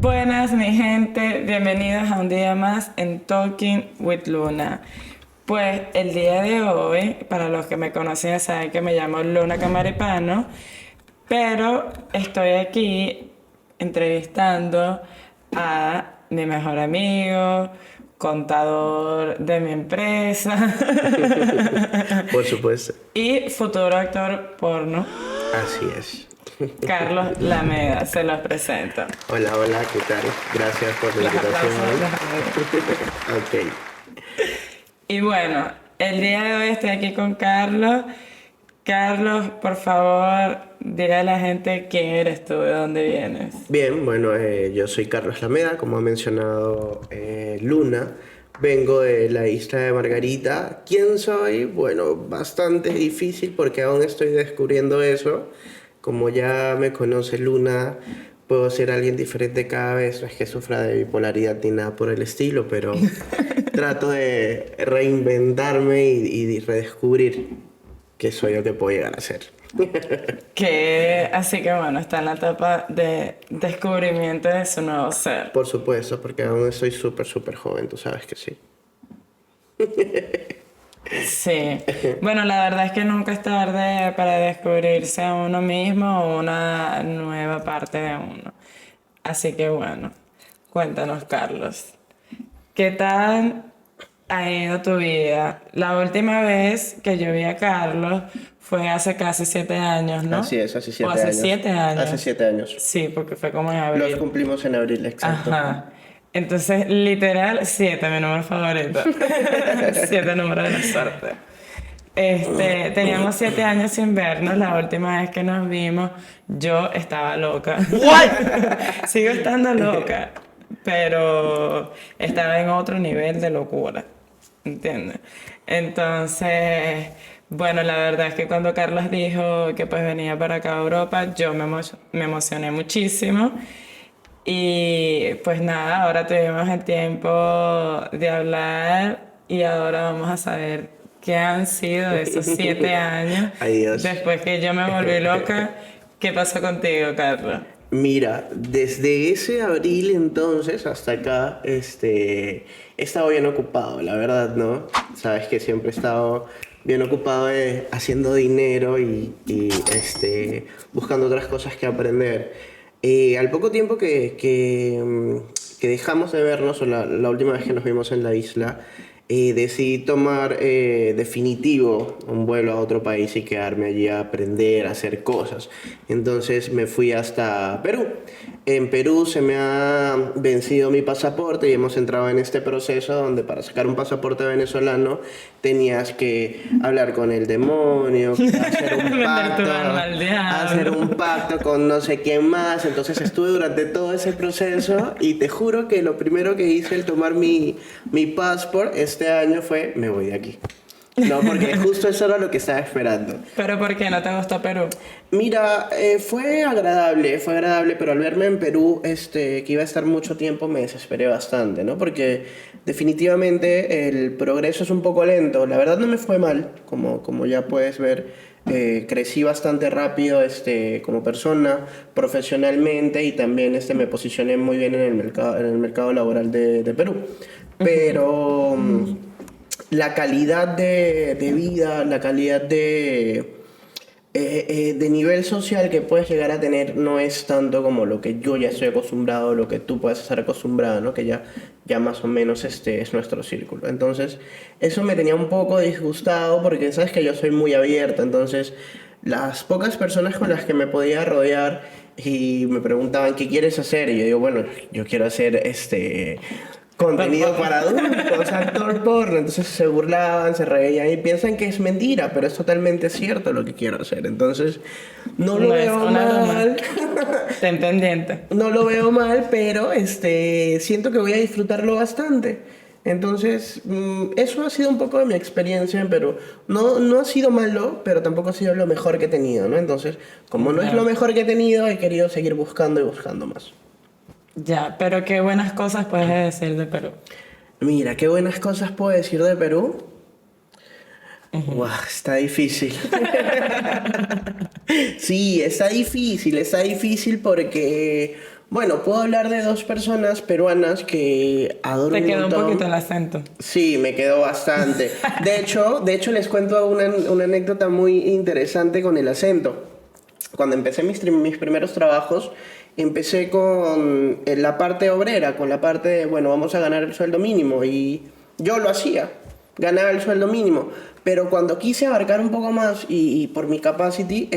Buenas, mi gente, bienvenidos a un día más en Talking with Luna. Pues el día de hoy, para los que me conocen ya saben que me llamo Luna Camaripano, pero estoy aquí entrevistando a mi mejor amigo, contador de mi empresa Por supuesto. y futuro actor porno, Así es. Carlos Lameda. Se los presento. Hola, hola, ¿qué tal? Gracias por la Los invitación. aplausos, los aplausos. Ok. Y bueno, el día de hoy estoy aquí con Carlos. Carlos, por favor, dile a la gente quién eres tú, de dónde vienes. Bien, bueno, yo soy Carlos Lameda, como ha mencionado Luna. Vengo de la isla de Margarita. ¿Quién soy? Bueno, bastante difícil porque aún estoy descubriendo eso. Como ya me conoce Luna, puedo ser alguien diferente cada vez. No es que sufra de bipolaridad ni nada por el estilo, pero trato de reinventarme y redescubrir qué soy o qué puedo llegar a ser. Así que bueno, está en la etapa de descubrimiento de su nuevo ser. Por supuesto, porque aún estoy súper joven, tú sabes que sí. Sí. Bueno, la verdad es que nunca es tarde para descubrirse a uno mismo o una nueva parte de uno. Así que bueno, cuéntanos, Carlos. ¿Qué tal ha ido tu vida? La última vez que yo vi a Carlos fue hace casi 7 años, ¿no? Así es, hace 7 ¿O hace años. 7 años? Hace 7 años. Sí, porque fue como en Los abril. cumplimos en abril, exacto. Ajá. Entonces, literal, 7, mi número favorito. 7 números de la suerte. Teníamos 7 años sin vernos. La última vez que nos vimos, yo estaba loca. Sigo estando loca, pero estaba en otro nivel de locura, ¿entiendes? Entonces, bueno, la verdad es que cuando Carlos dijo que pues venía para acá a Europa, yo me emocioné muchísimo. Y pues nada, ahora tuvimos el tiempo de hablar y ahora vamos a saber qué han sido esos 7 años. Ay, Dios. Después que yo me volví loca, ¿qué pasó contigo, Carlos? Mira, desde ese abril entonces hasta acá, he estado bien ocupado, la verdad, ¿no? Sabes que siempre he estado bien ocupado haciendo dinero y buscando otras cosas que aprender. Al poco tiempo que dejamos de vernos, o la última vez que nos vimos en la isla, decidí tomar definitivo un vuelo a otro país y quedarme allí a aprender, a hacer cosas. Entonces me fui hasta Perú. En Perú se me ha vencido mi pasaporte y hemos entrado en este proceso donde para sacar un pasaporte venezolano tenías que hablar con el demonio, Vender tu alma al diablo. hacer un pacto con no sé quién más. Entonces estuve durante todo ese proceso y te juro que lo primero que hice al tomar mi pasaporte este año fue me voy de aquí. No, porque justo eso era lo que estaba esperando. ¿Pero por qué no te gustó Perú? Mira, fue agradable, pero al verme en Perú, que iba a estar mucho tiempo, me desesperé bastante, ¿no? Porque definitivamente el progreso es un poco lento. La verdad no me fue mal, como ya puedes ver. Crecí bastante rápido como persona, profesionalmente, y también me posicioné muy bien en el mercado laboral de Perú. Pero la calidad de vida, la calidad de nivel social que puedes llegar a tener no es tanto como lo que yo ya estoy acostumbrado, lo que tú puedes estar acostumbrado, ¿no? Que ya más o menos es nuestro círculo. Entonces, eso me tenía un poco disgustado porque sabes que yo soy muy abierto. Entonces, las pocas personas con las que me podía rodear y me preguntaban qué quieres hacer, y yo digo, bueno, yo quiero hacer contenido para adultos, actor porno. Entonces se burlaban, se reían y piensan que es mentira, pero es totalmente cierto lo que quiero hacer. Entonces no lo No es veo una broma. mal. Ten pendiente. No lo veo mal, pero siento que voy a disfrutarlo bastante. Entonces, eso ha sido un poco de mi experiencia en Perú. No ha sido malo, pero tampoco ha sido lo mejor que he tenido, ¿no? Entonces, como no es lo mejor que he tenido, he querido seguir buscando y buscando más. Ya, pero qué buenas cosas puedes decir de Perú. Mira, qué buenas cosas puedo decir de Perú. Guau, está difícil. Sí, está difícil porque Bueno, puedo hablar de dos personas peruanas que adoro Te un quedó un montón. poquito el acento. Sí, me quedó bastante. De hecho les cuento una anécdota muy interesante con el acento. Cuando empecé mis primeros trabajos, empecé con la parte obrera, con la parte de, bueno, vamos a ganar el sueldo mínimo. Y yo lo hacía, ganaba el sueldo mínimo. Pero cuando quise abarcar un poco más y por mi capacity,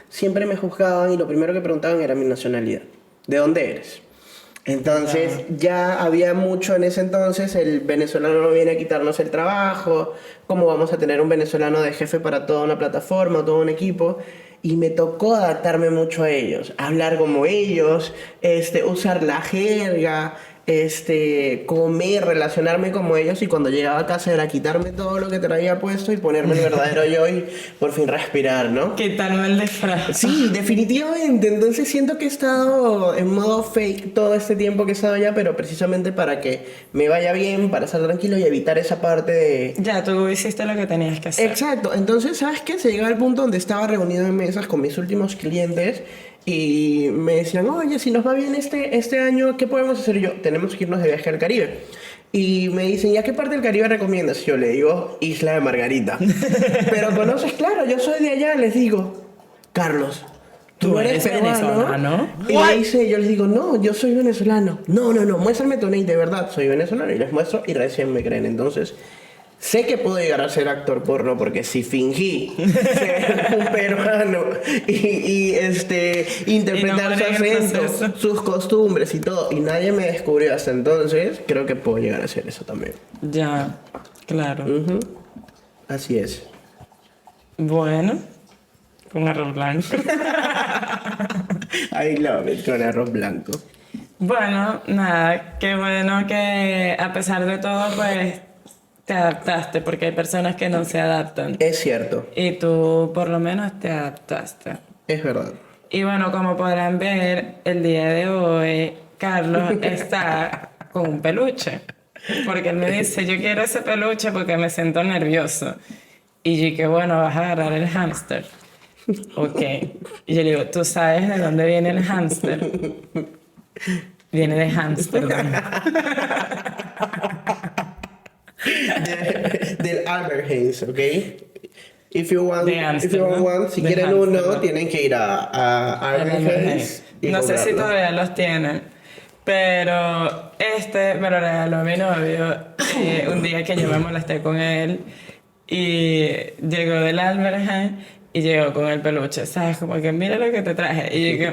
siempre me juzgaban y lo primero que preguntaban era mi nacionalidad. ¿De dónde eres? Entonces ya había mucho en ese entonces, el venezolano no viene a quitarnos el trabajo, cómo vamos a tener un venezolano de jefe para toda una plataforma, todo un equipo, y me tocó adaptarme mucho a ellos, hablar como ellos, usar la jerga, comer, relacionarme como ellos, y cuando llegaba a casa era quitarme todo lo que traía puesto y ponerme el verdadero yo y por fin respirar, ¿no? Quitarme el disfraz. Sí, definitivamente. Entonces siento que he estado en modo fake todo este tiempo que he estado allá, pero precisamente para que me vaya bien, para estar tranquilo y evitar esa parte de... Ya, tú hiciste lo que tenías que hacer. Exacto. Entonces, ¿sabes qué? Se llegaba al punto donde estaba reunido en mesas con mis últimos clientes y me decían, oye, si nos va bien este año, ¿qué podemos hacer? Y yo, tenemos que irnos de viaje al Caribe. Y me dicen, ¿y a qué parte del Caribe recomiendas? Yo le digo, Isla de Margarita. Pero conoces, claro, yo soy de allá, les digo. Carlos, tú eres venezolano. Y me dice, yo les digo, no, yo soy venezolano. No, muéstrame tu NIE, de verdad, soy venezolano. Y les muestro y recién me creen. Entonces, sé que puedo llegar a ser actor porno porque si fingí ser un peruano y interpretar Y no su morir en el acento, proceso. sus costumbres y todo, y nadie me descubrió hasta entonces, creo que puedo llegar a hacer eso también. Ya, claro. Ujú. Así es. Bueno, con arroz blanco. I love it, con arroz blanco. Bueno, nada, qué bueno que a pesar de todo, pues te adaptaste, porque hay personas que no se adaptan. Es cierto, Y tú por lo menos te adaptaste. es verdad. Y bueno, como podrán ver, el día de hoy Carlos está con un peluche. Porque él me dice, yo quiero ese peluche porque me siento nervioso. Y yo dije, bueno, vas a agarrar el hámster. Ok. Y yo le digo, ¿tú sabes de dónde viene el hámster? Viene de Ámsterdam. Del Albert Hayes, ¿ok? If you want, De Amsterdam. si De quieren uno, Amsterdam. tienen que ir a Albert Hayes y No sé si comprarlo. todavía los tienen, pero me lo regaló mi novio un día que yo me molesté con él y llegó del Alberheim y llegó con el peluche, ¿sabes? Como que mira lo que te traje. Y yo dije,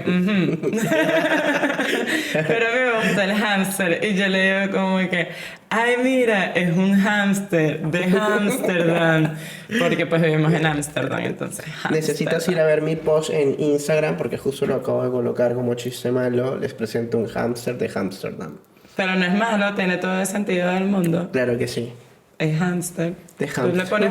pero me gusta el hámster. Y yo le digo como que, ay, mira, es un hámster de Ámsterdam. Porque pues vivimos en Ámsterdam, entonces. Necesitas ir a ver mi post en Instagram porque justo lo acabo de colocar como chiste malo. Les presento un hámster de Ámsterdam. Pero no es malo, tiene todo el sentido del mundo. Claro que sí. Es hámster. De Tú le hámster. pones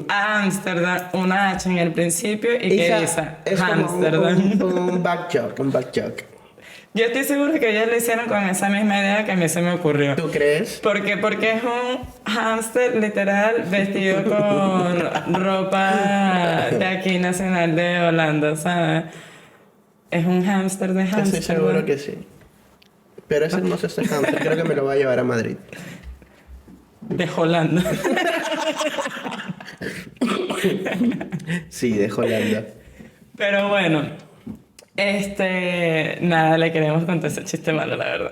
a Ámsterdam una H en el principio y que dice Es como Ámsterdam. un back joke, un back joke. Yo estoy seguro que ellos lo hicieron con esa misma idea que a mí se me ocurrió. ¿Tú crees? Porque es un hámster literal vestido con ropa de aquí nacional de Holanda, ¿sabes? Es un hámster de hámster. Estoy seguro que sí. Pero es hermoso este hámster. Creo que me lo voy a llevar a Madrid. De Holanda. Sí, de Holanda. Pero bueno, nada, le queremos contar ese chiste malo, la verdad.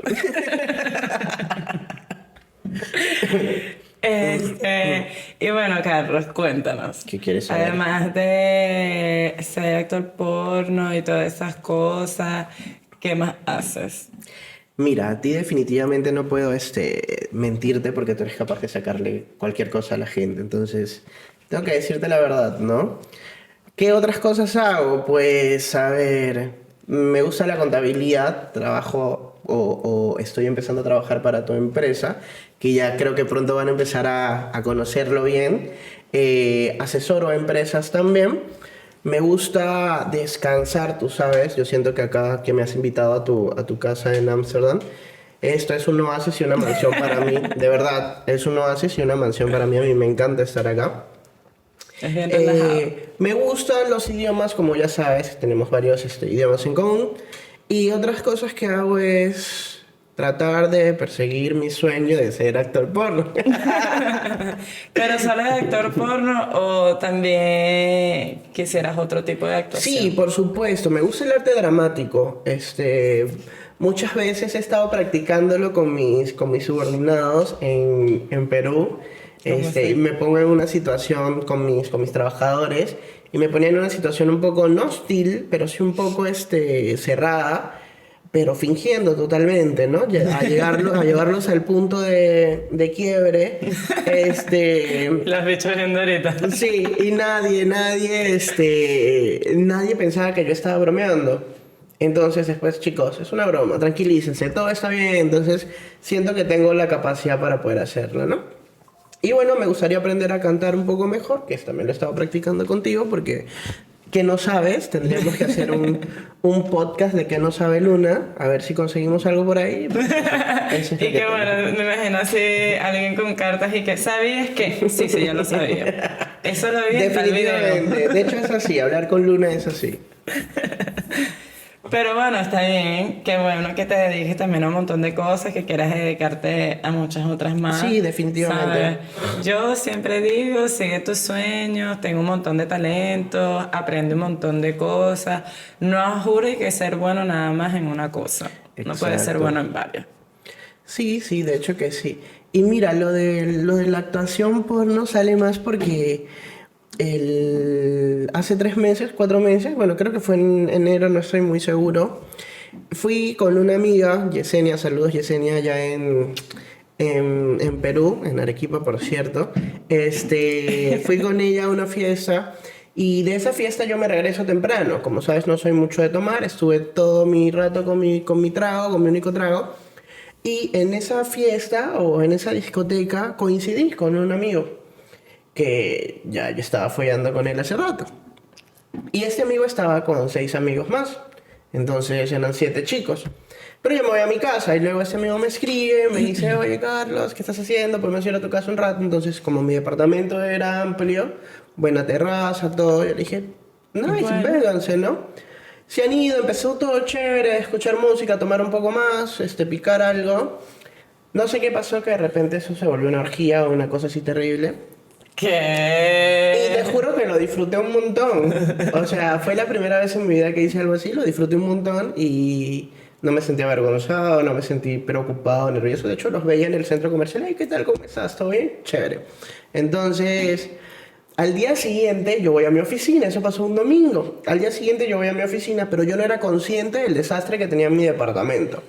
Y bueno, Carlos, cuéntanos. ¿Qué quieres saber? Además de ser actor porno y todas esas cosas, ¿qué más haces? Mira, a ti definitivamente no puedo mentirte porque tú eres capaz de sacarle cualquier cosa a la gente. Entonces, tengo que decirte la verdad, ¿no? ¿Qué otras cosas hago? Pues, a ver, me gusta la contabilidad, trabajo o estoy empezando a trabajar para tu empresa, que ya creo que pronto van a empezar a conocerlo bien. Asesoro a empresas también. Me gusta descansar, tú sabes. Yo siento que acá que me has invitado a tu casa en Ámsterdam, esto es un oasis y una mansión para mí. De verdad, es un oasis y una mansión para mí. A mí me encanta estar acá. Es bien relajado. Me gustan los idiomas, como ya sabes, tenemos varios idiomas en común. Y otras cosas que hago es tratar de perseguir mi sueño de ser actor porno. ¿Pero solo de actor porno o también quisieras otro tipo de actuación? Sí, por supuesto, me gusta el arte dramático. Muchas veces he estado practicándolo con mis subordinados en Perú. ¿Cómo Y así? me pongo en una situación con mis trabajadores y me ponía en una situación un poco, no hostil, pero sí un poco cerrada, pero fingiendo totalmente, ¿no? A llevarlos al punto de quiebre. Las bichos viendo ahorita. Sí, y nadie pensaba que yo estaba bromeando. Entonces, después, chicos, es una broma, tranquilícense, todo está bien. Entonces, siento que tengo la capacidad para poder hacerlo, ¿no? Y bueno, me gustaría aprender a cantar un poco mejor, que también lo he estado practicando contigo, porque que no sabes, tendríamos que hacer un podcast de que no sabe Luna, a ver si conseguimos algo por ahí. Eso es lo Y que que bueno, tengo. me imagino así alguien con cartas y que ¿sabías que? Sí, sí, ya lo sabía. Eso lo vi en tal Definitivamente, video. de hecho es así, hablar con Luna es así. Pero bueno, está bien. Qué bueno que te dediques también a un montón de cosas, que quieras dedicarte a muchas otras más. Sí, definitivamente. ¿Sabes? Yo siempre digo, sigue tus sueños, tengo un montón de talentos, aprende un montón de cosas. No jures que ser bueno nada más en una cosa. No puedes ser Exacto. bueno en varias. Sí, sí, de hecho que sí. Y mira, lo de la actuación porno sale más porque hace 3 meses, 4 meses, bueno, creo que fue en enero, no estoy muy seguro. Fui con una amiga, Yesenia, saludos Yesenia, allá en Perú, en Arequipa, por cierto. Fui con ella a una fiesta y de esa fiesta yo me regreso temprano. Como sabes, no soy mucho de tomar, estuve todo mi rato con mi trago, con mi único trago. Y en esa fiesta o en esa discoteca coincidí con un amigo que ya yo estaba follando con él hace rato. Y este amigo estaba con 6 amigos más. Entonces eran 7 chicos. Pero yo me voy a mi casa y luego este amigo me escribe, me dice, oye Carlos, ¿qué estás haciendo? Podemos ir a tu casa un rato. Entonces, como mi departamento era amplio, buena terraza, todo, yo le dije, nice, Bueno. vénganse, ¿no? Se han ido, empezó todo chévere, escuchar música, tomar un poco más, picar algo. No sé qué pasó, que de repente eso se volvió una orgía o una cosa así terrible. Y te ¿Qué? juro que lo disfruté un montón. O sea, fue la primera vez en mi vida que hice algo así, lo disfruté un montón y no me sentí avergonzado, no me sentí preocupado, nervioso. De hecho, los veía en el centro comercial. Hey, ¿qué tal? ¿Cómo estás? ¿Todo bien? Chévere. Entonces, al día siguiente yo voy a mi oficina, eso pasó un domingo. Al día siguiente yo voy a mi oficina, pero yo no era consciente del desastre que tenía en mi departamento.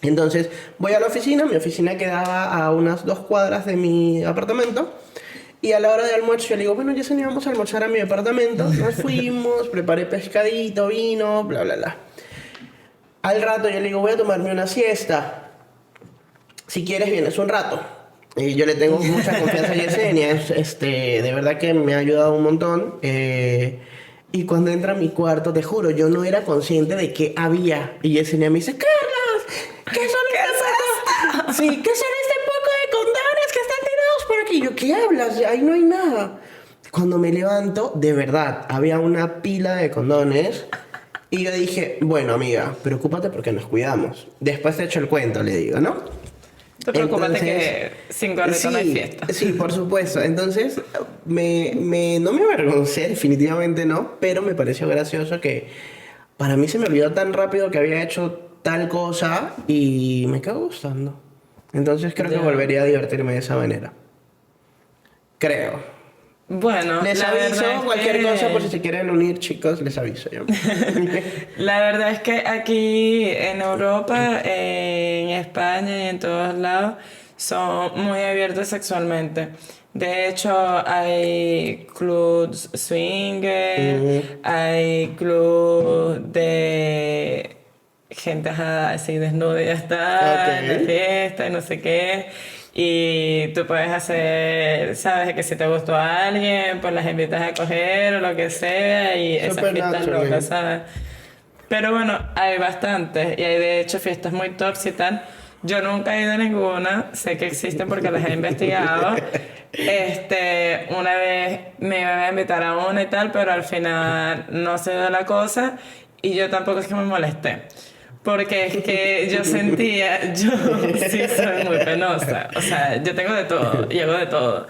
Entonces, voy a la oficina, mi oficina quedaba a unas 2 cuadras de mi apartamento. Y a la hora de almuerzo yo le digo, bueno, ya se vamos a almorzar a mi departamento. Nos fuimos, preparé pescadito, vino, bla, bla, bla. Al rato yo le digo, voy a tomarme una siesta. Si quieres, vienes un rato. Y yo le tengo mucha confianza a Yesenia. De verdad que me ha ayudado un montón. Y cuando entra a mi cuarto, te juro, yo no era consciente de qué había. Y Yesenia me dice, Carlos, ¿qué son estas poco? Sí, ¿qué son este poco de condones que están tirados por aquí? Yo, ¿qué hablas? Ahí no hay nada. Cuando me levanto, de verdad, había una pila de condones. Y yo dije, bueno, amiga, preocúpate porque nos cuidamos. Después te echo el cuento, le digo, ¿no? Tú preocúpate Entonces, que sin gorrito no hay fiesta. sí, por supuesto. Entonces, no me avergoncé, definitivamente no, pero me pareció gracioso que para mí se me olvidó tan rápido que había hecho tal cosa y me quedó gustando. Entonces creo que Ya. volvería a divertirme de esa manera. Creo. Bueno, Les la aviso verdad es cualquier cosa por si que se quieren unir, chicos, les aviso yo. la verdad es que aquí en Europa, en España y en todos lados son muy abiertos sexualmente. De hecho, hay clubs swinger, hay clubs de gente ajá, así desnuda y ya está, en la Ok. fiesta y no sé qué. Y tú puedes hacer, sabes, que si te gustó a alguien, pues las invitas a coger o lo que sea y esas fiestas Supernatural. locas, ¿sabes? Pero bueno, hay bastantes y hay de hecho fiestas muy tops y tal. Yo nunca he ido a ninguna, sé que existen porque las he investigado. Una vez me iban a invitar a una y tal, pero al final no se dio la cosa y yo tampoco es que me molesté. Porque es que yo sentía, yo sí soy muy penosa. O sea, yo tengo de todo y hago de todo.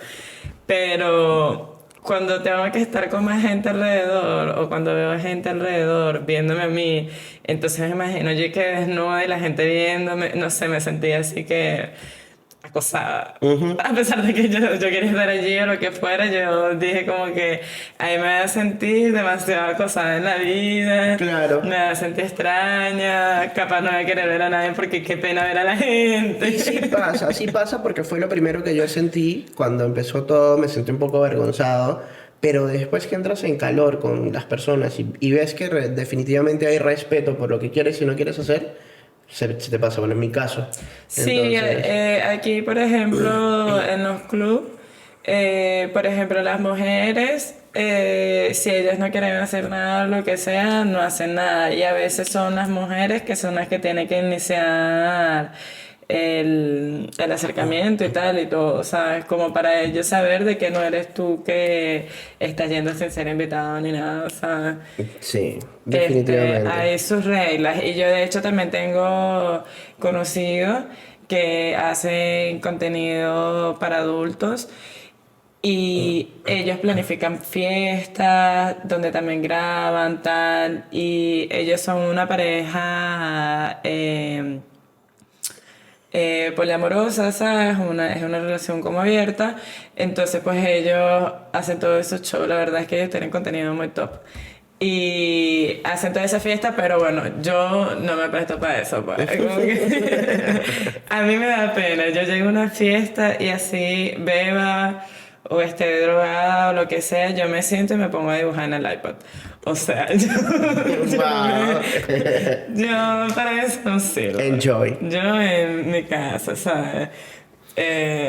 Pero cuando tengo que estar con más gente alrededor o cuando veo gente alrededor viéndome a mí, entonces me imagino yo que desnuda y la gente viéndome, no sé, me sentía así que acosada. A pesar de que yo quería estar allí o lo que fuera, yo dije como que ahí me voy a sentir demasiado acosada en la vida. Claro. Me voy a sentir extraña, capaz no voy a querer ver a nadie porque qué pena ver a la gente. Y sí pasa porque fue lo primero que yo sentí cuando empezó todo, me sentí un poco avergonzado, pero después que entras en calor con las personas y ves que definitivamente hay respeto por lo que quieres y no quieres hacer, se te pasa, bueno, en mi caso. Sí, Entonces, aquí por ejemplo en los clubes, por ejemplo las mujeres, si ellas no quieren hacer nada, lo que sea, no hacen nada. Y a veces son las mujeres que son las que tienen que iniciar el acercamiento y tal y todo, ¿sabes? Como para ellos saber de que no eres tú que estás yendo sin ser invitado ni nada, ¿sabes? sí, definitivamente. Hay sus reglas y yo de hecho también tengo conocidos que hacen contenido para adultos y ellos planifican fiestas donde también graban tal y ellos son una pareja poliamorosa, ¿sabes? Es una relación como abierta. Entonces, pues ellos hacen todos esos shows. La verdad es que ellos tienen contenido muy top. Y hacen toda esa fiesta, pero bueno, yo no me presto para eso. Pues. Como que a mí me da pena. Yo llego a una fiesta y así beba o esté drogada o lo que sea, yo me siento y me pongo a dibujar en el iPad. O sea, Wow. yo para eso no sirvo. Enjoy. Yo en mi casa, ¿sabes?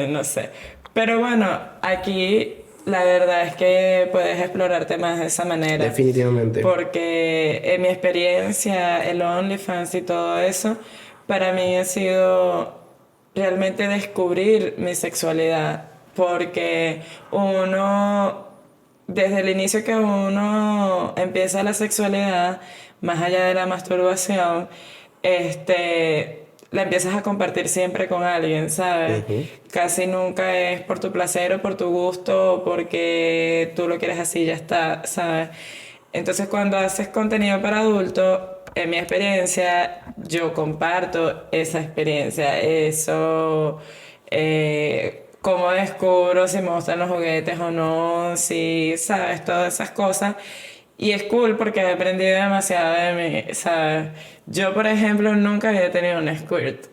No sé. Pero bueno, aquí la verdad es que puedes explorarte más de esa manera. Definitivamente. Porque en mi experiencia, el OnlyFans y todo eso, para mí ha sido realmente descubrir mi sexualidad. Porque uno, desde el inicio que uno empieza la sexualidad, más allá de la masturbación, la empiezas a compartir siempre con alguien, ¿sabes? Casi nunca es por tu placer o por tu gusto o porque tú lo quieres así, ya está, ¿sabes? Entonces cuando haces contenido para adultos, en mi experiencia, yo comparto esa experiencia, eso, cómo descubro si me gustan los juguetes o no, si, ¿sabes? Todas esas cosas. Y es cool porque he aprendido demasiado de mí, ¿sabes? Yo, por ejemplo, nunca había tenido un squirt.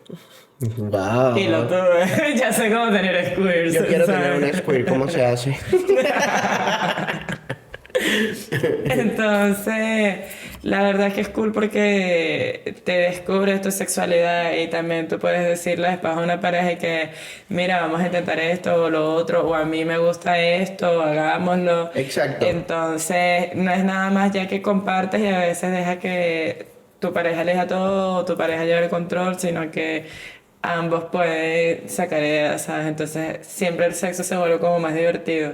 Wow. Y lo tuve. Ya sé cómo tener squirts. Yo quiero ¿sabes? tener un squirt, ¿cómo se hace? Entonces, la verdad es que es cool porque te descubres tu sexualidad y también tú puedes decirle después a una pareja y que, mira, vamos a intentar esto o lo otro, o a mí me gusta esto, hagámoslo. Exacto. Entonces, no es nada más ya que compartes y a veces deja que tu pareja elija todo o tu pareja lleve el control, sino que ambos pueden sacar ideas, ¿sabes? Entonces, siempre el sexo se vuelve como más divertido.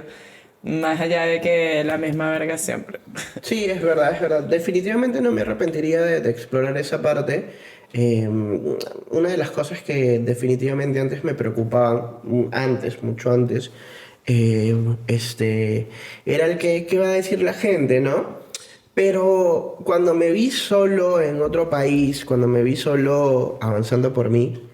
Más allá de que la misma verga siempre. Sí, es verdad, es verdad. Definitivamente no me arrepentiría de explorar esa parte. Una de las cosas que definitivamente antes me preocupaban, antes, mucho antes, era el que qué iba a decir la gente, ¿no? Pero cuando me vi solo en otro país, cuando me vi solo avanzando por mí,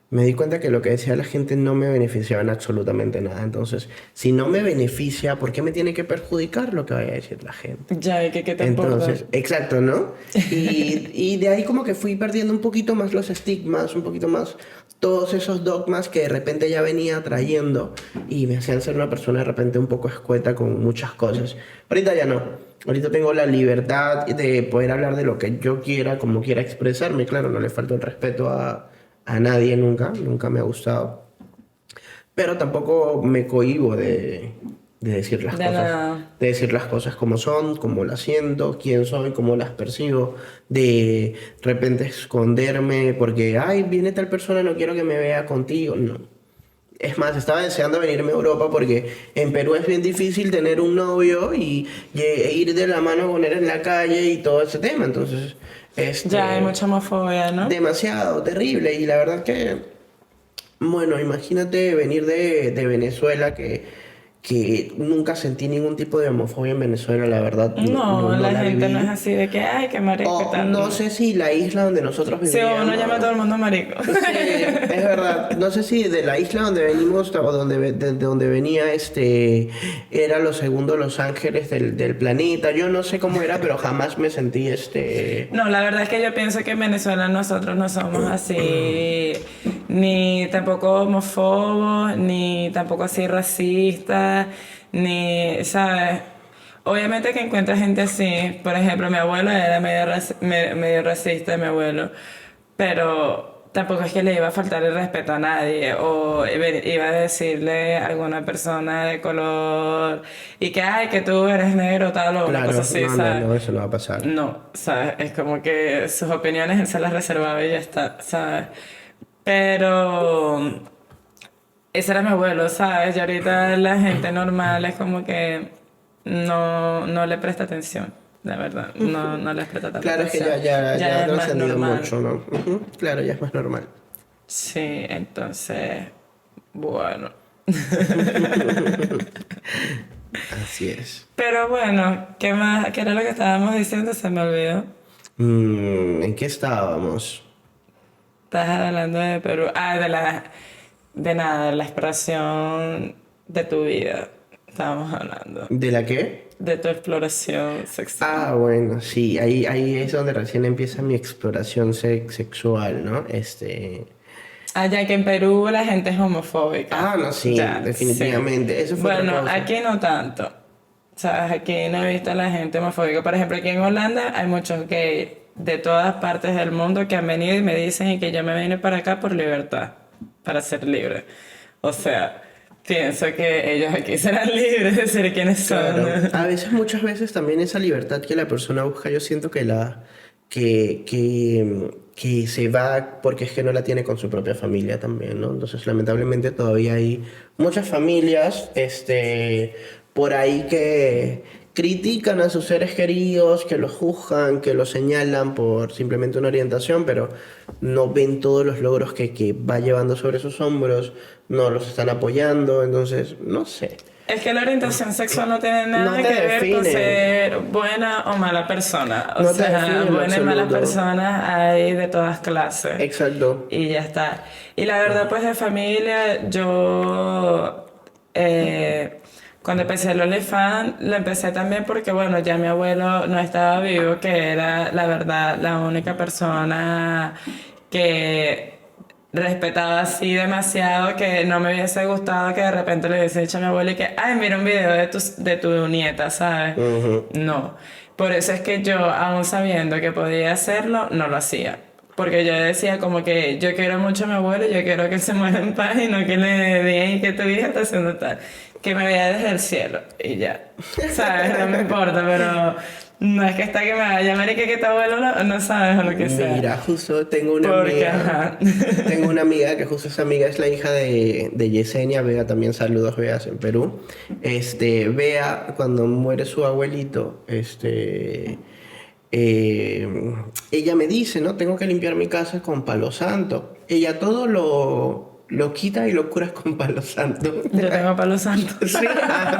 me di cuenta que lo que decía la gente no me beneficiaba en absolutamente nada. Entonces, si no me beneficia, ¿por qué me tiene que perjudicar lo que vaya a decir la gente? Ya, ¿y qué te importa? Entonces, exacto, ¿no? Y de ahí como que fui perdiendo un poquito más los estigmas, un poquito más todos esos dogmas que de repente ya venía trayendo y me hacían ser una persona de repente un poco escueta con muchas cosas. Ahorita ya no. Ahorita tengo la libertad de poder hablar de lo que yo quiera, como quiera expresarme. Claro, no le falta el respeto a nadie nunca, nunca me ha gustado. Pero tampoco me cohíbo de decir las De cosas. nada. De decir las cosas como son, como las siento, quién soy, cómo las percibo. De repente esconderme porque, ay, viene tal persona, no quiero que me vea contigo. No. Es más, estaba deseando venirme a Europa porque en Perú es bien difícil tener un novio e ir de la mano con él en la calle y todo ese tema. Entonces, Ya hay mucha homofobia, ¿no? demasiado terrible. Y la verdad que, bueno, imagínate venir de Venezuela que nunca sentí ningún tipo de homofobia en Venezuela, la verdad. No, la gente viví. no es así de que, ay, qué marico y O tal. no sé si la isla donde nosotros Sí, vivíamos. uno llama a todo el mundo marico. Sí, es verdad. No sé si de la isla donde venimos o de donde venía era lo segundo Los Ángeles del planeta. Yo no sé cómo era, pero jamás me sentí No, la verdad es que yo pienso que en Venezuela nosotros no somos así, ni tampoco homófobos, ni tampoco así racistas, ni, ¿sabes? Obviamente que encuentras gente así, por ejemplo, mi abuelo era medio racista, mi abuelo, pero tampoco es que le iba a faltar el respeto a nadie o iba a decirle a alguna persona de color y que, ay, que tú eres negro, tal o una Claro, cosa así, no, ¿sabes? no, eso no va a pasar. No, ¿sabes? Es como que sus opiniones él se las reservaba y ya está, ¿sabes? Pero ese era mi abuelo, ¿sabes? Y ahorita la gente normal es como que no le presta atención, la verdad. No les presta tanta Claro, es que atención. ya ha es más trascendido normal. mucho, ¿no? Ujú, claro, ya es más normal. Sí, entonces, bueno. Así es. Pero bueno, ¿qué más? ¿Qué era lo que estábamos diciendo? Se me olvidó. ¿En qué estábamos? Estás hablando de Perú. Ah, de nada, de la exploración de tu vida. Estábamos hablando. ¿De la qué? De tu exploración sexual. Ah, bueno, sí, ahí es donde recién empieza mi exploración sexual, ¿no? Ah, ya que en Perú la gente es homofóbica. Ah, no, sí, Ya, definitivamente. sí. Eso fue otra Bueno, cosa. aquí no tanto. ¿Sabes? Aquí no he visto a la gente homofóbica. Por ejemplo, aquí en Holanda hay muchos gays de todas partes del mundo que han venido y me dicen que yo me vine para acá por libertad, para ser libre. O sea, pienso que ellos aquí serán libres de ser quienes son. Claro, a veces, muchas veces también esa libertad que la persona busca, yo siento que se va porque es que no la tiene con su propia familia también, ¿no? Entonces, lamentablemente todavía hay muchas familias, por ahí que critican a sus seres queridos, que los juzgan, que los señalan por simplemente una orientación, pero no ven todos los logros que va llevando sobre sus hombros, no los están apoyando, entonces, no sé. Es que la orientación sexual no tiene nada No te que ver con define. ser buena o mala persona. O No te define sea, en lo buenas y malas absoluto. personas hay de todas clases. Exacto. Y ya está. Y la verdad, pues de familia, yo cuando empecé el OnlyFans, lo empecé también porque, bueno, ya mi abuelo no estaba vivo, que era, la verdad, la única persona que respetaba así demasiado que no me hubiese gustado que de repente le hubiese dicho a mi abuelo y que, ay, mira un video de tu nieta, ¿sabes? Ujú. No. Por eso es que yo, aún sabiendo que podía hacerlo, no lo hacía. Porque yo decía como que yo quiero mucho a mi abuelo, yo quiero que él se muera en paz y no que le digan que tu hija está haciendo tal. Que me vea desde el cielo y ya. ¿Sabes? No me importa, pero no es que está que me vaya a llamar y que tu abuelo no sabes o lo que sea. Mira, justo tengo una Porque, amiga. ajá. Tengo una amiga que justo esa amiga es la hija de Yesenia. Bea, también saludos, Beas en Perú. Bea, cuando muere su abuelito, ella me dice, ¿no? Tengo que limpiar mi casa con palo santo. Ella todo lo quita y lo curas con palo santo. Yo tengo palo santo. Sí,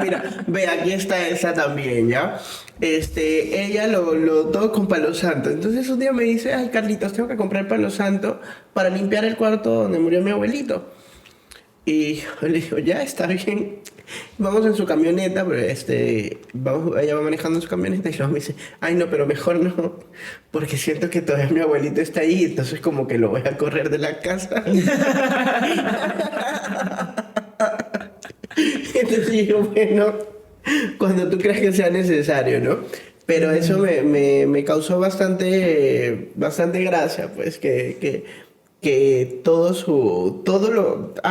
mira, ve, aquí está esa también, ¿ya? Ella lo todo con palo santo. Entonces un día me dice, ay, Carlitos, tengo que comprar palo santo para limpiar el cuarto donde murió mi abuelito. Y yo le digo, ya, está bien. Vamos en su camioneta, pero ella va manejando en su camioneta y luego me dice, ay, no, pero mejor no, porque siento que todavía mi abuelito está ahí, entonces como que lo voy a correr de la casa. Entonces digo, bueno, cuando tú creas que sea necesario, ¿no? Pero eso me causó bastante gracia, pues, que que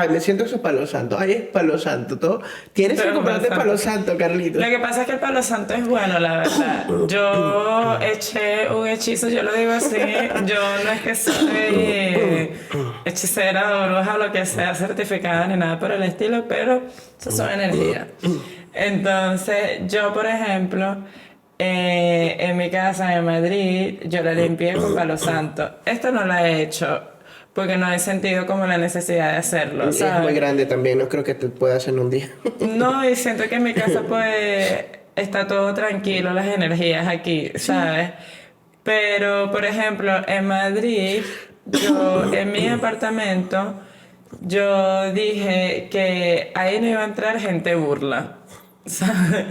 me siento eso palo santo, ay, es palo santo, todo, tienes que Pero comprarte palo palo santo, Carlitos. Lo que pasa es que el palo santo es bueno, la verdad. Yo eché un hechizo, yo lo digo así. Yo no es que soy hechicera o bruja o lo que sea certificada ni nada por el estilo, pero eso son energías. Entonces, yo, por ejemplo, en mi casa en Madrid, yo la limpié con palo santo. Esto no lo he hecho porque no he sentido como la necesidad de hacerlo, Es muy ¿sabes? grande también, no creo que te pueda hacer en un día. No, y siento que en mi casa pues está todo tranquilo, las energías aquí, ¿sabes? Pero, por ejemplo, en Madrid, yo en mi apartamento, yo dije que ahí no iba a entrar gente burla. ¿Sabes?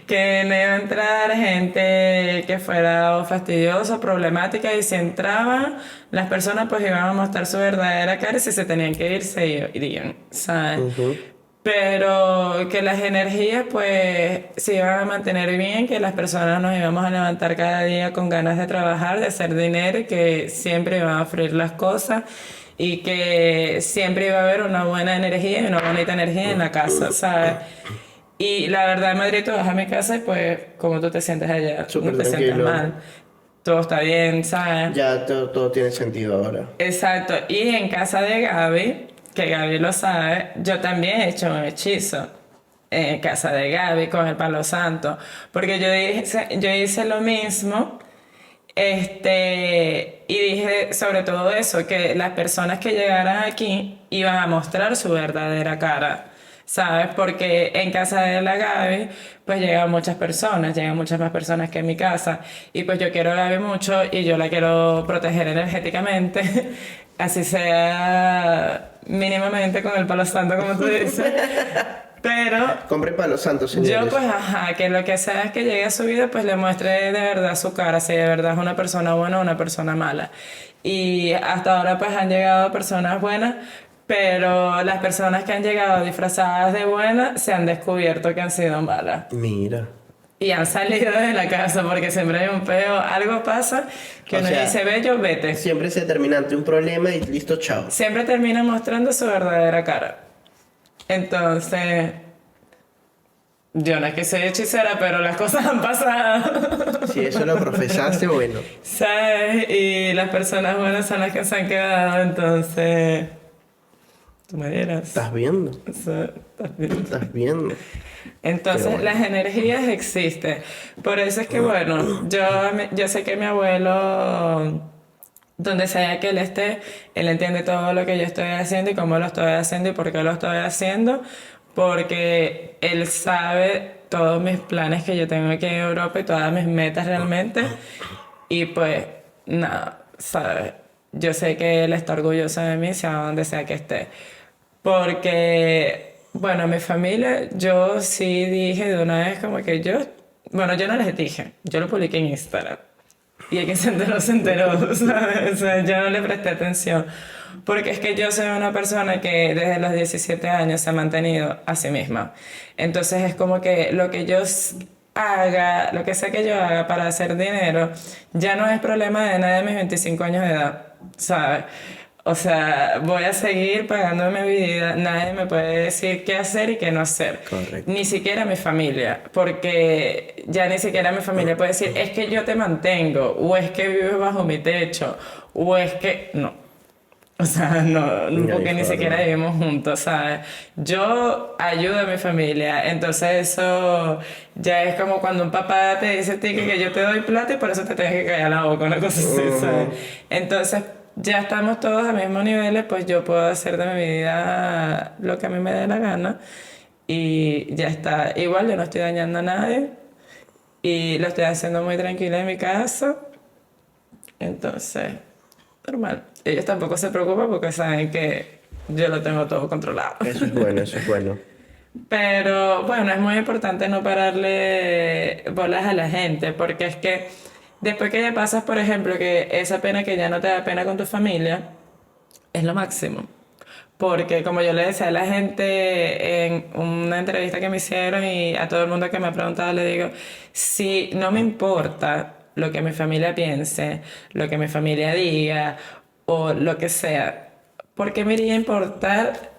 Que no iba a entrar gente que fuera o fastidiosa o problemática, y si entraban, las personas pues iban a mostrar su verdadera cara, y si se tenían que ir, se irían, ¿sabes? Ujú. Pero que las energías pues se iban a mantener bien, que las personas nos íbamos a levantar cada día con ganas de trabajar, de hacer dinero, y que siempre iban a fluir las cosas, y que siempre iba a haber una buena energía y una bonita energía en la casa, ¿sabes? Y la verdad, en Madrid tú vas a mi casa y pues como tú te sientes allá, no Súper te sientes tranquilo. mal, todo está bien, ¿sabes? Ya todo tiene sentido ahora. Exacto, y en casa de Gaby, que Gaby lo sabe, yo también he hecho un hechizo en casa de Gaby con el palo santo, porque yo hice lo mismo, y dije sobre todo eso, que las personas que llegaran aquí iban a mostrar su verdadera cara. ¿Sabes? Porque en casa de la Gaby, pues llegan muchas más personas que en mi casa. Y pues yo quiero a Gaby mucho y yo la quiero proteger energéticamente, así sea mínimamente con el palo santo, como tú dices. Pero Compre palo santo, yo señores. pues, ajá, que lo que sea es que llegue a su vida, pues le muestre de verdad su cara, si de verdad es una persona buena o una persona mala. Y hasta ahora pues han llegado personas buenas, pero las personas que han llegado disfrazadas de buenas se han descubierto que han sido malas. Mira. Y han salido de la casa porque siempre hay un peo, algo pasa que O uno sea, dice, bello, vete. siempre se termina ante un problema y listo, chao. Siempre termina mostrando su verdadera cara. Entonces, yo no es que soy hechicera, pero las cosas han pasado. Si eso lo profesaste, bueno. ¿Sabes? Y las personas buenas son las que se han quedado, entonces. Tú me dirás. ¿Estás viendo? O sea, estás bien. ¿Estás viendo? Entonces, Qué bueno. las energías existen. Por eso es que, bueno, yo sé que mi abuelo, donde sea que él esté, él entiende todo lo que yo estoy haciendo y cómo lo estoy haciendo y por qué lo estoy haciendo, porque él sabe todos mis planes que yo tengo aquí en Europa y todas mis metas realmente. Y pues, nada, ¿sabes? Yo sé que él está orgulloso de mí, sea donde sea que esté. Porque, bueno, mi familia, yo sí dije de una vez como que bueno, yo no les dije, yo lo publiqué en Instagram. Y el que se enteró, ¿sabes? O sea, yo no le presté atención. Porque es que yo soy una persona que desde los 17 años se ha mantenido a sí misma. Entonces es como que lo que haga, lo que sea que yo haga para hacer dinero, ya no es problema de nadie de mis 25 años de edad, ¿sabes? O sea, voy a seguir pagando mi vida, nadie me puede decir qué hacer y qué no hacer. Correcto. Ni siquiera mi familia, porque ya ni siquiera mi familia puede decir, es que yo te mantengo, o es que vives bajo mi techo, o es que... No. O sea, no, Ya, porque ni hijo, siquiera no. vivimos juntos, ¿sabes? Yo ayudo a mi familia, entonces eso ya es como cuando un papá te dice a ti que yo te doy plata y por eso te tienes que callar la boca, una cosa así, ¿sabes? Entonces, ya estamos todos a mismos niveles, pues yo puedo hacer de mi vida lo que a mí me dé la gana y ya está. Igual yo no estoy dañando a nadie y lo estoy haciendo muy tranquila en mi casa, entonces, normal. Ellos tampoco se preocupan porque saben que yo lo tengo todo controlado. Eso es bueno, eso es bueno. Pero bueno, es muy importante no pararle bolas a la gente, porque es que después que ya pasas, por ejemplo, que esa pena que ya no te da pena con tu familia, es lo máximo. Porque como yo le decía a la gente en una entrevista que me hicieron y a todo el mundo que me ha preguntado, le digo, si no me importa lo que mi familia piense, lo que mi familia diga o lo que sea, ¿por qué me iría a importar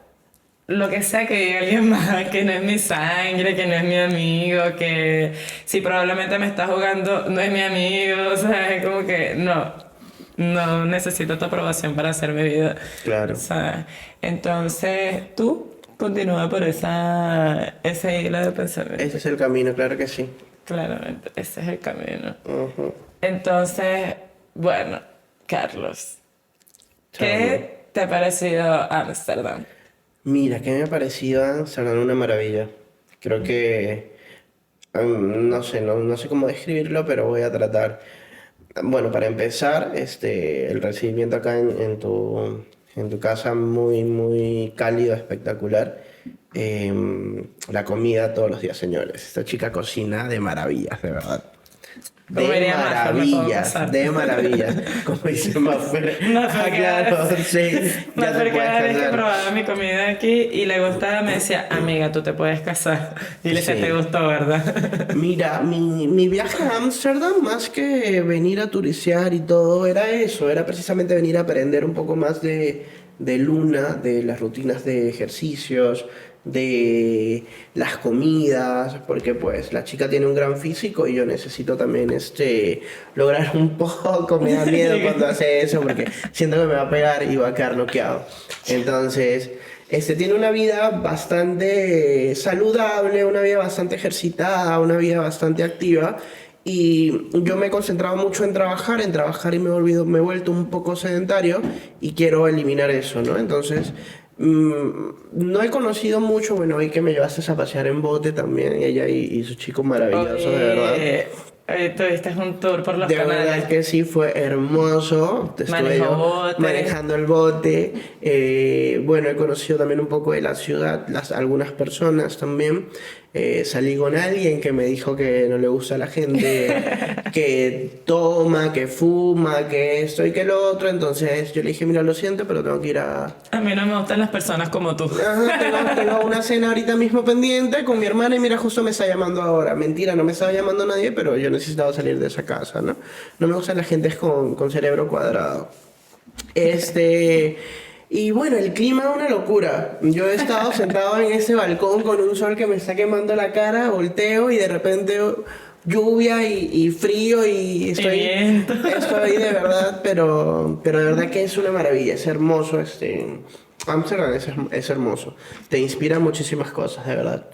lo que sea que diga alguien más, que no es mi sangre, que no es mi amigo, que si probablemente me está jugando, no es mi amigo, o sea, es como que no necesito tu aprobación para hacer mi vida, Claro. o sea, entonces tú continúa por esa isla de pensamiento, Ese es el camino, claro que sí. claramente, ese es el camino. Ujú. Entonces, bueno, Carlos, Chamo. ¿qué te ha parecido Ámsterdam? Mira, que me ha parecido Amsterdam una maravilla. Creo que, no sé, no sé cómo describirlo, pero voy a tratar. Bueno, para empezar, el recibimiento acá en tu casa muy, muy cálido, espectacular. La comida todos los días, señores. Esta chica cocina de maravillas, de verdad. Como diría Mafer, me puedo casar. De maravillas. Como dice Maffer. Ah, Mafer claro, sí, ya te Mafer puedes cada vez que casar. probaba mi comida aquí y le gustaba, me decía, amiga, tú te puedes casar. Y le decía, Sí. te gustó, ¿verdad? Mira, mi viaje a Ámsterdam, más que venir a turistear y todo, era eso, era precisamente venir a aprender un poco más de Luna, de las rutinas de ejercicios, de las comidas, porque pues la chica tiene un gran físico y yo necesito también lograr un poco, me da miedo cuando hace eso porque siento que me va a pegar y va a quedar noqueado. Entonces... tiene una vida bastante saludable, una vida bastante ejercitada, una vida bastante activa. Y yo me he concentrado mucho en trabajar y me he vuelto un poco sedentario y quiero eliminar eso, ¿no? Entonces, no he conocido mucho, bueno, hoy que me llevaste a pasear en bote también, ella y su chico maravilloso, de verdad. Tuviste un tour por los De canales. verdad que sí, fue hermoso. Estuve Manejó yo bote. manejando el bote. Bueno, he conocido también un poco de la ciudad, algunas personas también. Salí con alguien que me dijo que no le gusta a la gente que toma, que fuma, que esto y que lo otro. Entonces yo le dije, mira, lo siento, pero tengo que ir a... A mí no me gustan las personas como tú. Ajá, tengo una cena ahorita mismo pendiente con mi hermana y mira, justo me está llamando ahora. Mentira, no me estaba llamando nadie, pero yo necesitaba salir de esa casa, ¿no? No me gustan las gentes con cerebro cuadrado. Y bueno, el clima es una locura. Yo he estado sentado en ese balcón con un sol que me está quemando la cara, volteo y de repente lluvia y frío y viento. estoy de verdad, pero de verdad que es una maravilla, es hermoso Amsterdam es hermoso, te inspira muchísimas cosas, de verdad.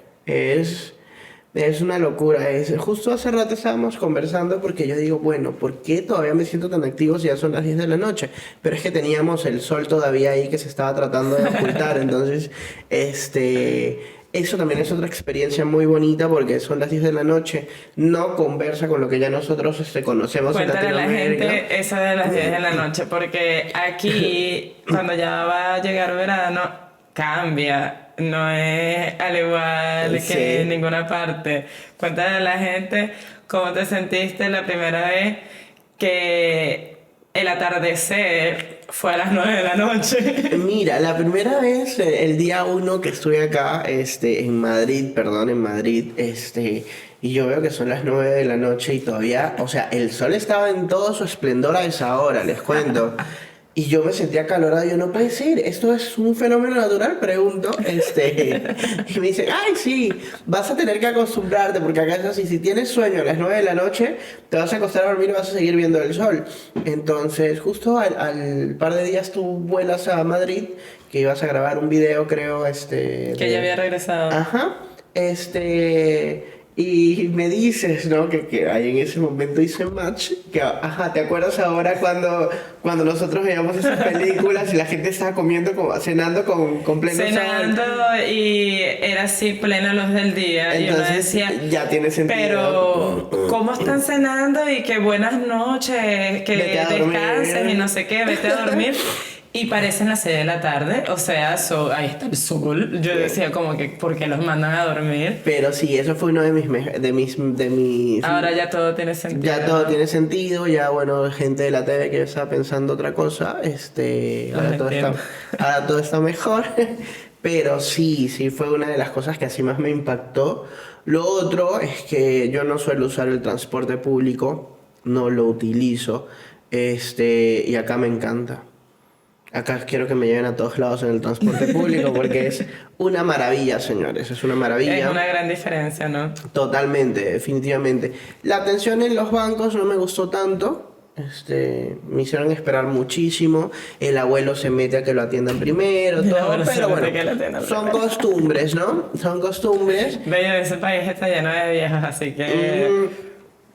Es una locura. Justo hace rato estábamos conversando porque yo digo, bueno, ¿por qué todavía me siento tan activo si ya son las 10 de la noche? Pero es que teníamos el sol todavía ahí que se estaba tratando de ocultar. Entonces, eso también es otra experiencia muy bonita porque son las 10 de la noche. No conversa con lo que ya nosotros conocemos en Cuéntale a la Latinoamérica. gente eso de las 10 de la noche, porque aquí, cuando ya va a llegar verano, cambia. No es al igual que Sí. en ninguna parte. Cuéntale a la gente cómo te sentiste la primera vez que el atardecer fue a las 9 de la noche. Mira, la primera vez, el día 1 que estuve acá, en Madrid, perdón, en Madrid, y yo veo que son las 9 de la noche y todavía, o sea, el sol estaba en todo su esplendor a esa hora, les cuento. Y yo me sentía acalorado, yo no puede ser, esto es un fenómeno natural, pregunto, y me dice, ay, sí, vas a tener que acostumbrarte, porque acá es así, si tienes sueño a las 9 de la noche, te vas a acostar a dormir y vas a seguir viendo el sol. Entonces, justo al par de días tú vuelas a Madrid, que ibas a grabar un video, creo, Que ya había regresado. Ajá, y me dices, ¿no? Que ahí en ese momento hice match, que, ajá, ¿te acuerdas ahora cuando nosotros veíamos esas películas y la gente estaba comiendo, cenando con pleno Cenando sol? y era así plena luz del día. Y uno Entonces, decía, ya tiene sentido. pero ¿cómo están cenando? Y que buenas noches, que Vete a dormir. descansen y no sé qué, vete a dormir. Y parecen las 6 de la tarde, o sea, ahí está el sol. Yo decía como que, ¿por qué los mandan a dormir? Pero sí, eso fue uno de mis Ahora ya todo tiene sentido. ya todo tiene sentido, ya bueno, gente de la TV que está pensando otra cosa, entiendo. ahora todo está mejor, pero sí fue una de las cosas que así más me impactó. Lo otro es que yo no suelo usar el transporte público, no lo utilizo, y acá me encanta. Acá quiero que me lleven a todos lados en el transporte público porque es una maravilla, señores. Es una maravilla. Es una gran diferencia, ¿no? Totalmente, definitivamente. La atención en los bancos no me gustó tanto. Me hicieron esperar muchísimo. El abuelo se mete a que lo atiendan primero, El todo. abuelo se Pero mete bueno, a que lo atiendan son primero. costumbres, ¿no? Son costumbres. Bello, ese país está lleno de viejos, así que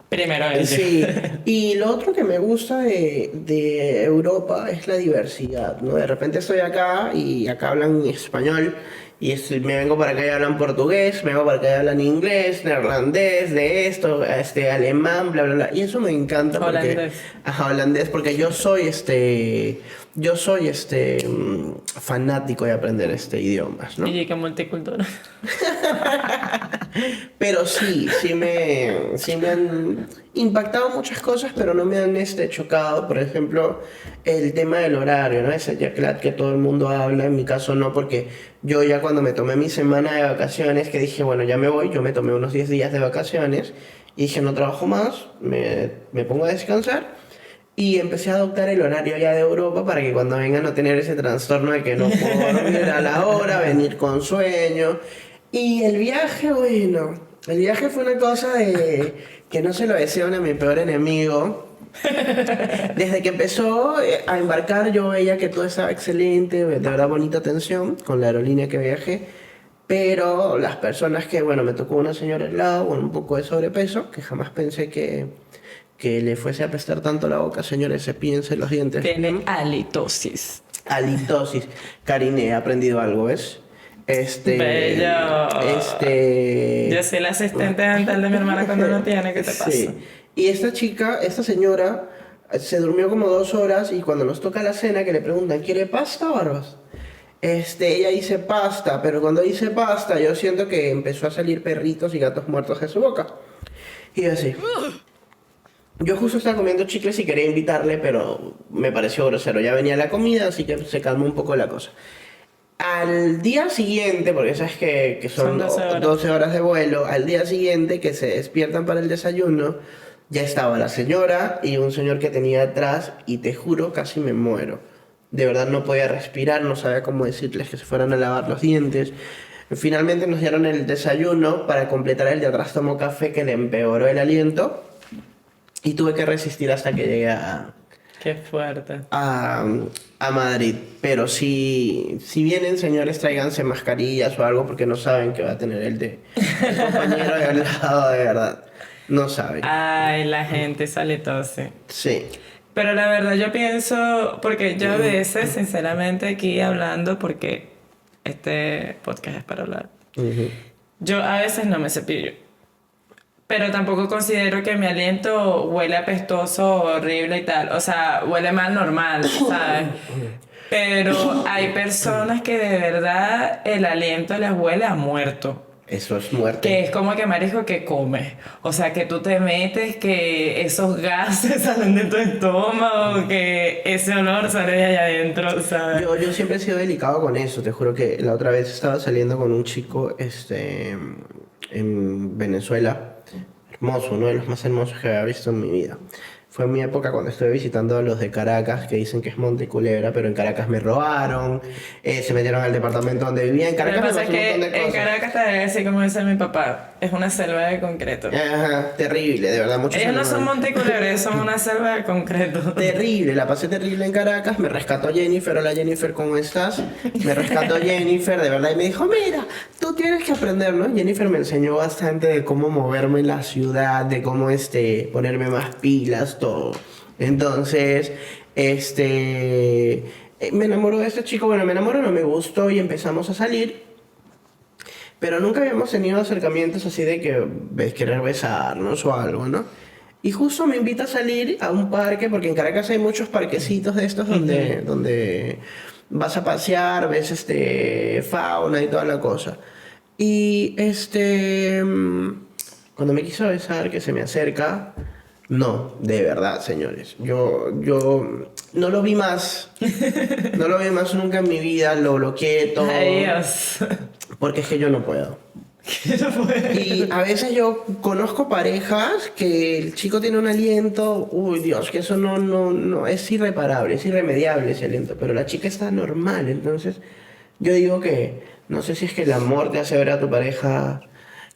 primero ellos. Sí, y lo otro que me gusta de Europa es la diversidad, ¿no? De repente estoy acá y acá hablan español y me vengo para acá y hablan portugués, me vengo para acá y hablan inglés, neerlandés, de esto, alemán, bla, bla, bla. Y eso me encanta porque... Holandés. Ajá, holandés, porque yo soy fanático de aprender idiomas, ¿no? Y que multicultural. Pero sí me han impactado muchas cosas, pero no me han chocado. Por ejemplo, el tema del horario, ¿no? Ese jet lag que todo el mundo habla, en mi caso no, porque yo ya cuando me tomé mi semana de vacaciones, que dije, bueno, ya me voy, yo me tomé unos 10 días de vacaciones y dije, no trabajo más, me pongo a descansar. Y empecé a adoptar el horario ya de Europa para que cuando venga no tener ese trastorno de que no puedo dormir a la hora, venir con sueño. Y el viaje, bueno, el viaje fue una cosa de que no se lo deseo a mi peor enemigo. Desde que empezó a embarcar yo veía que todo estaba excelente, de verdad bonita atención con la aerolínea que viajé. Pero las personas que, bueno, me tocó una señora al lado con un poco de sobrepeso, que jamás pensé que le fuese a apestar tanto la boca, señores, cepíllense los dientes. Tiene halitosis. Halitosis. Karine, he aprendido algo, ¿ves? Bello. Yo soy la asistente dental de mi hermana cuando no tiene, ¿qué te pasa? Sí. Y esta señora, se durmió como 2 horas y cuando nos toca la cena que le preguntan, ¿quiere pasta o arroz? Ella dice pasta, pero cuando dice pasta yo siento que empezó a salir perritos y gatos muertos de su boca. Y yo así... Yo justo estaba comiendo chicles y quería invitarle, pero me pareció grosero. Ya venía la comida, así que se calmó un poco la cosa. Al día siguiente, porque sabes que son 12 horas de vuelo, al día siguiente que se despiertan para el desayuno, ya estaba la señora y un señor que tenía atrás y te juro, casi me muero. De verdad no podía respirar, no sabía cómo decirles que se fueran a lavar los dientes. Finalmente nos dieron el desayuno para completar el de atrás tomó café que le empeoró el aliento. Y tuve que resistir hasta que llegué Qué fuerte. a Madrid. Pero si vienen, señores, tráiganse mascarillas o algo porque no saben que va a tener el compañero de al lado, de verdad. No saben. Ay, la gente sale tose. Sí. Pero la verdad yo pienso, porque yo a veces, sinceramente, aquí hablando, porque este podcast es para hablar, yo a veces no me cepillo. Pero tampoco considero que mi aliento huele apestoso, horrible y tal. O sea, huele mal normal, ¿sabes? Pero hay personas que de verdad el aliento les huele a muerto. Eso es muerte. Que es como que marisco que comes. O sea, que tú te metes, que esos gases salen de tu estómago, que ese olor sale de allá adentro, ¿sabes? Yo siempre he sido delicado con eso. Te juro que la otra vez estaba saliendo con un chico en Venezuela. Hermoso, uno de los más hermosos que había visto en mi vida. Fue en mi época cuando estuve visitando a los de Caracas, que dicen que es Monte Culebra, pero en Caracas me robaron, se metieron al departamento donde vivía. En Caracas Lo que me pasa pasó es un montón de que en cosas. Caracas te debe decir como dice mi papá, es una selva de concreto. Ajá, terrible, de verdad, muchos Ellos no son animales. monticulebres, ellos son una selva de concreto. Terrible, la pasé terrible en Caracas, me rescató Jennifer, hola Jennifer, ¿cómo estás? Me rescató Jennifer, de verdad, y me dijo, mira, tú tienes que aprender, ¿no? Jennifer me enseñó bastante de cómo moverme en la ciudad, de cómo ponerme más pilas, todo. Entonces, me enamoró de este chico, bueno, me enamoró, no me gustó y empezamos a salir. Pero nunca habíamos tenido acercamientos así de que querer besarnos o algo, ¿no? Y justo me invita a salir a un parque, porque en Caracas hay muchos parquecitos de estos donde vas a pasear, ves fauna y toda la cosa. Y cuando me quiso besar, que se me acerca, no, de verdad, señores. Yo no lo vi más. No lo vi más nunca en mi vida, lo bloqueé todo. Adiós. Porque es que yo no puedo. Que no puede. Y a veces yo conozco parejas que el chico tiene un aliento, uy Dios, que eso no, es irreparable, es irremediable ese aliento, pero la chica está normal, entonces yo digo que no sé si es que el amor te hace ver a tu pareja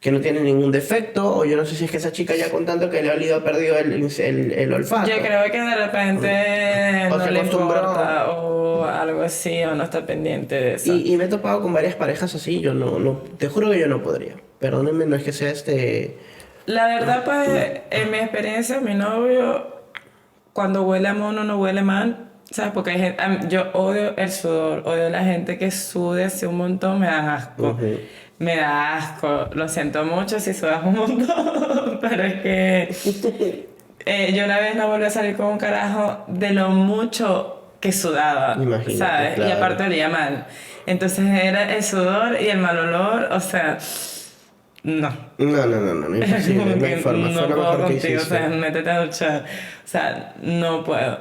que no tiene ningún defecto, o yo no sé si es que esa chica ya con tanto que le ha olido ha perdido el olfato. Yo creo que de repente O no se le acostumbró. importa o algo así o no está pendiente de eso. Y me he topado con varias parejas así, yo te juro que yo no podría. Perdónenme, no es que sea La verdad, pues, en mi experiencia, mi novio, cuando huele a mono, no huele mal. ¿Sabes? Porque hay gente, yo odio el sudor, odio la gente que sude así un montón, me da asco. Ujú. Me da asco. Lo siento mucho si sudas un montón, pero es que yo una vez no volví a salir con un carajo de lo mucho que sudaba, Imagínate, ¿sabes? Y claro. aparte olía mal. Entonces era el sudor y el mal olor, o sea, no. No, imposible, Como no hay que forma, no fue lo puedo mejor que contigo, o hiciste. sea, métete a duchar. O sea, no puedo.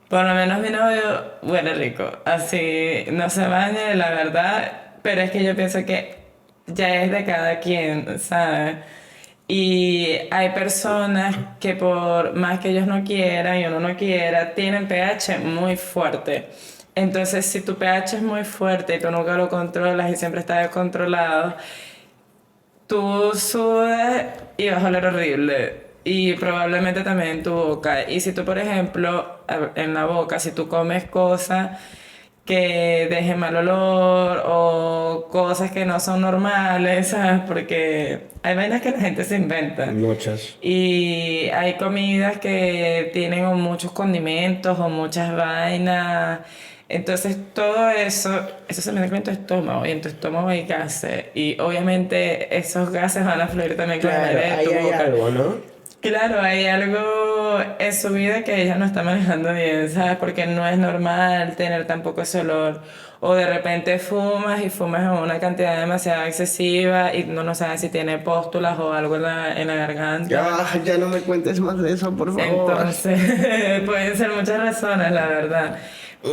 Por lo menos mi novio huele rico. Así no se baña, la verdad. Pero es que yo pienso que ya es de cada quien, ¿sabes? Y hay personas que por más que ellos no quieran y uno no quiera, tienen pH muy fuerte. Entonces, si tu pH es muy fuerte y tú nunca lo controlas y siempre está descontrolado, tú sudas y vas a oler horrible. Y probablemente también en tu boca. Y si tú, por ejemplo, en la boca, si tú comes cosas que dejen mal olor o cosas que no son normales, ¿sabes? Porque hay vainas que la gente se inventa. Muchas. Y hay comidas que tienen o muchos condimentos o muchas vainas. Entonces todo eso se mete con tu estómago y en tu estómago hay gases. Y obviamente esos gases van a fluir también con el Claro, aire de ahí tu hay boca. algo, ¿no? Claro, hay algo en su vida que ella no está manejando bien, ¿sabes? Porque no es normal tener tampoco ese olor. O de repente fumas y fumas en una cantidad demasiado excesiva y no sabes si tiene pústulas o algo en la garganta. Ya no me cuentes más de eso, por favor. Entonces, pueden ser muchas razones, la verdad.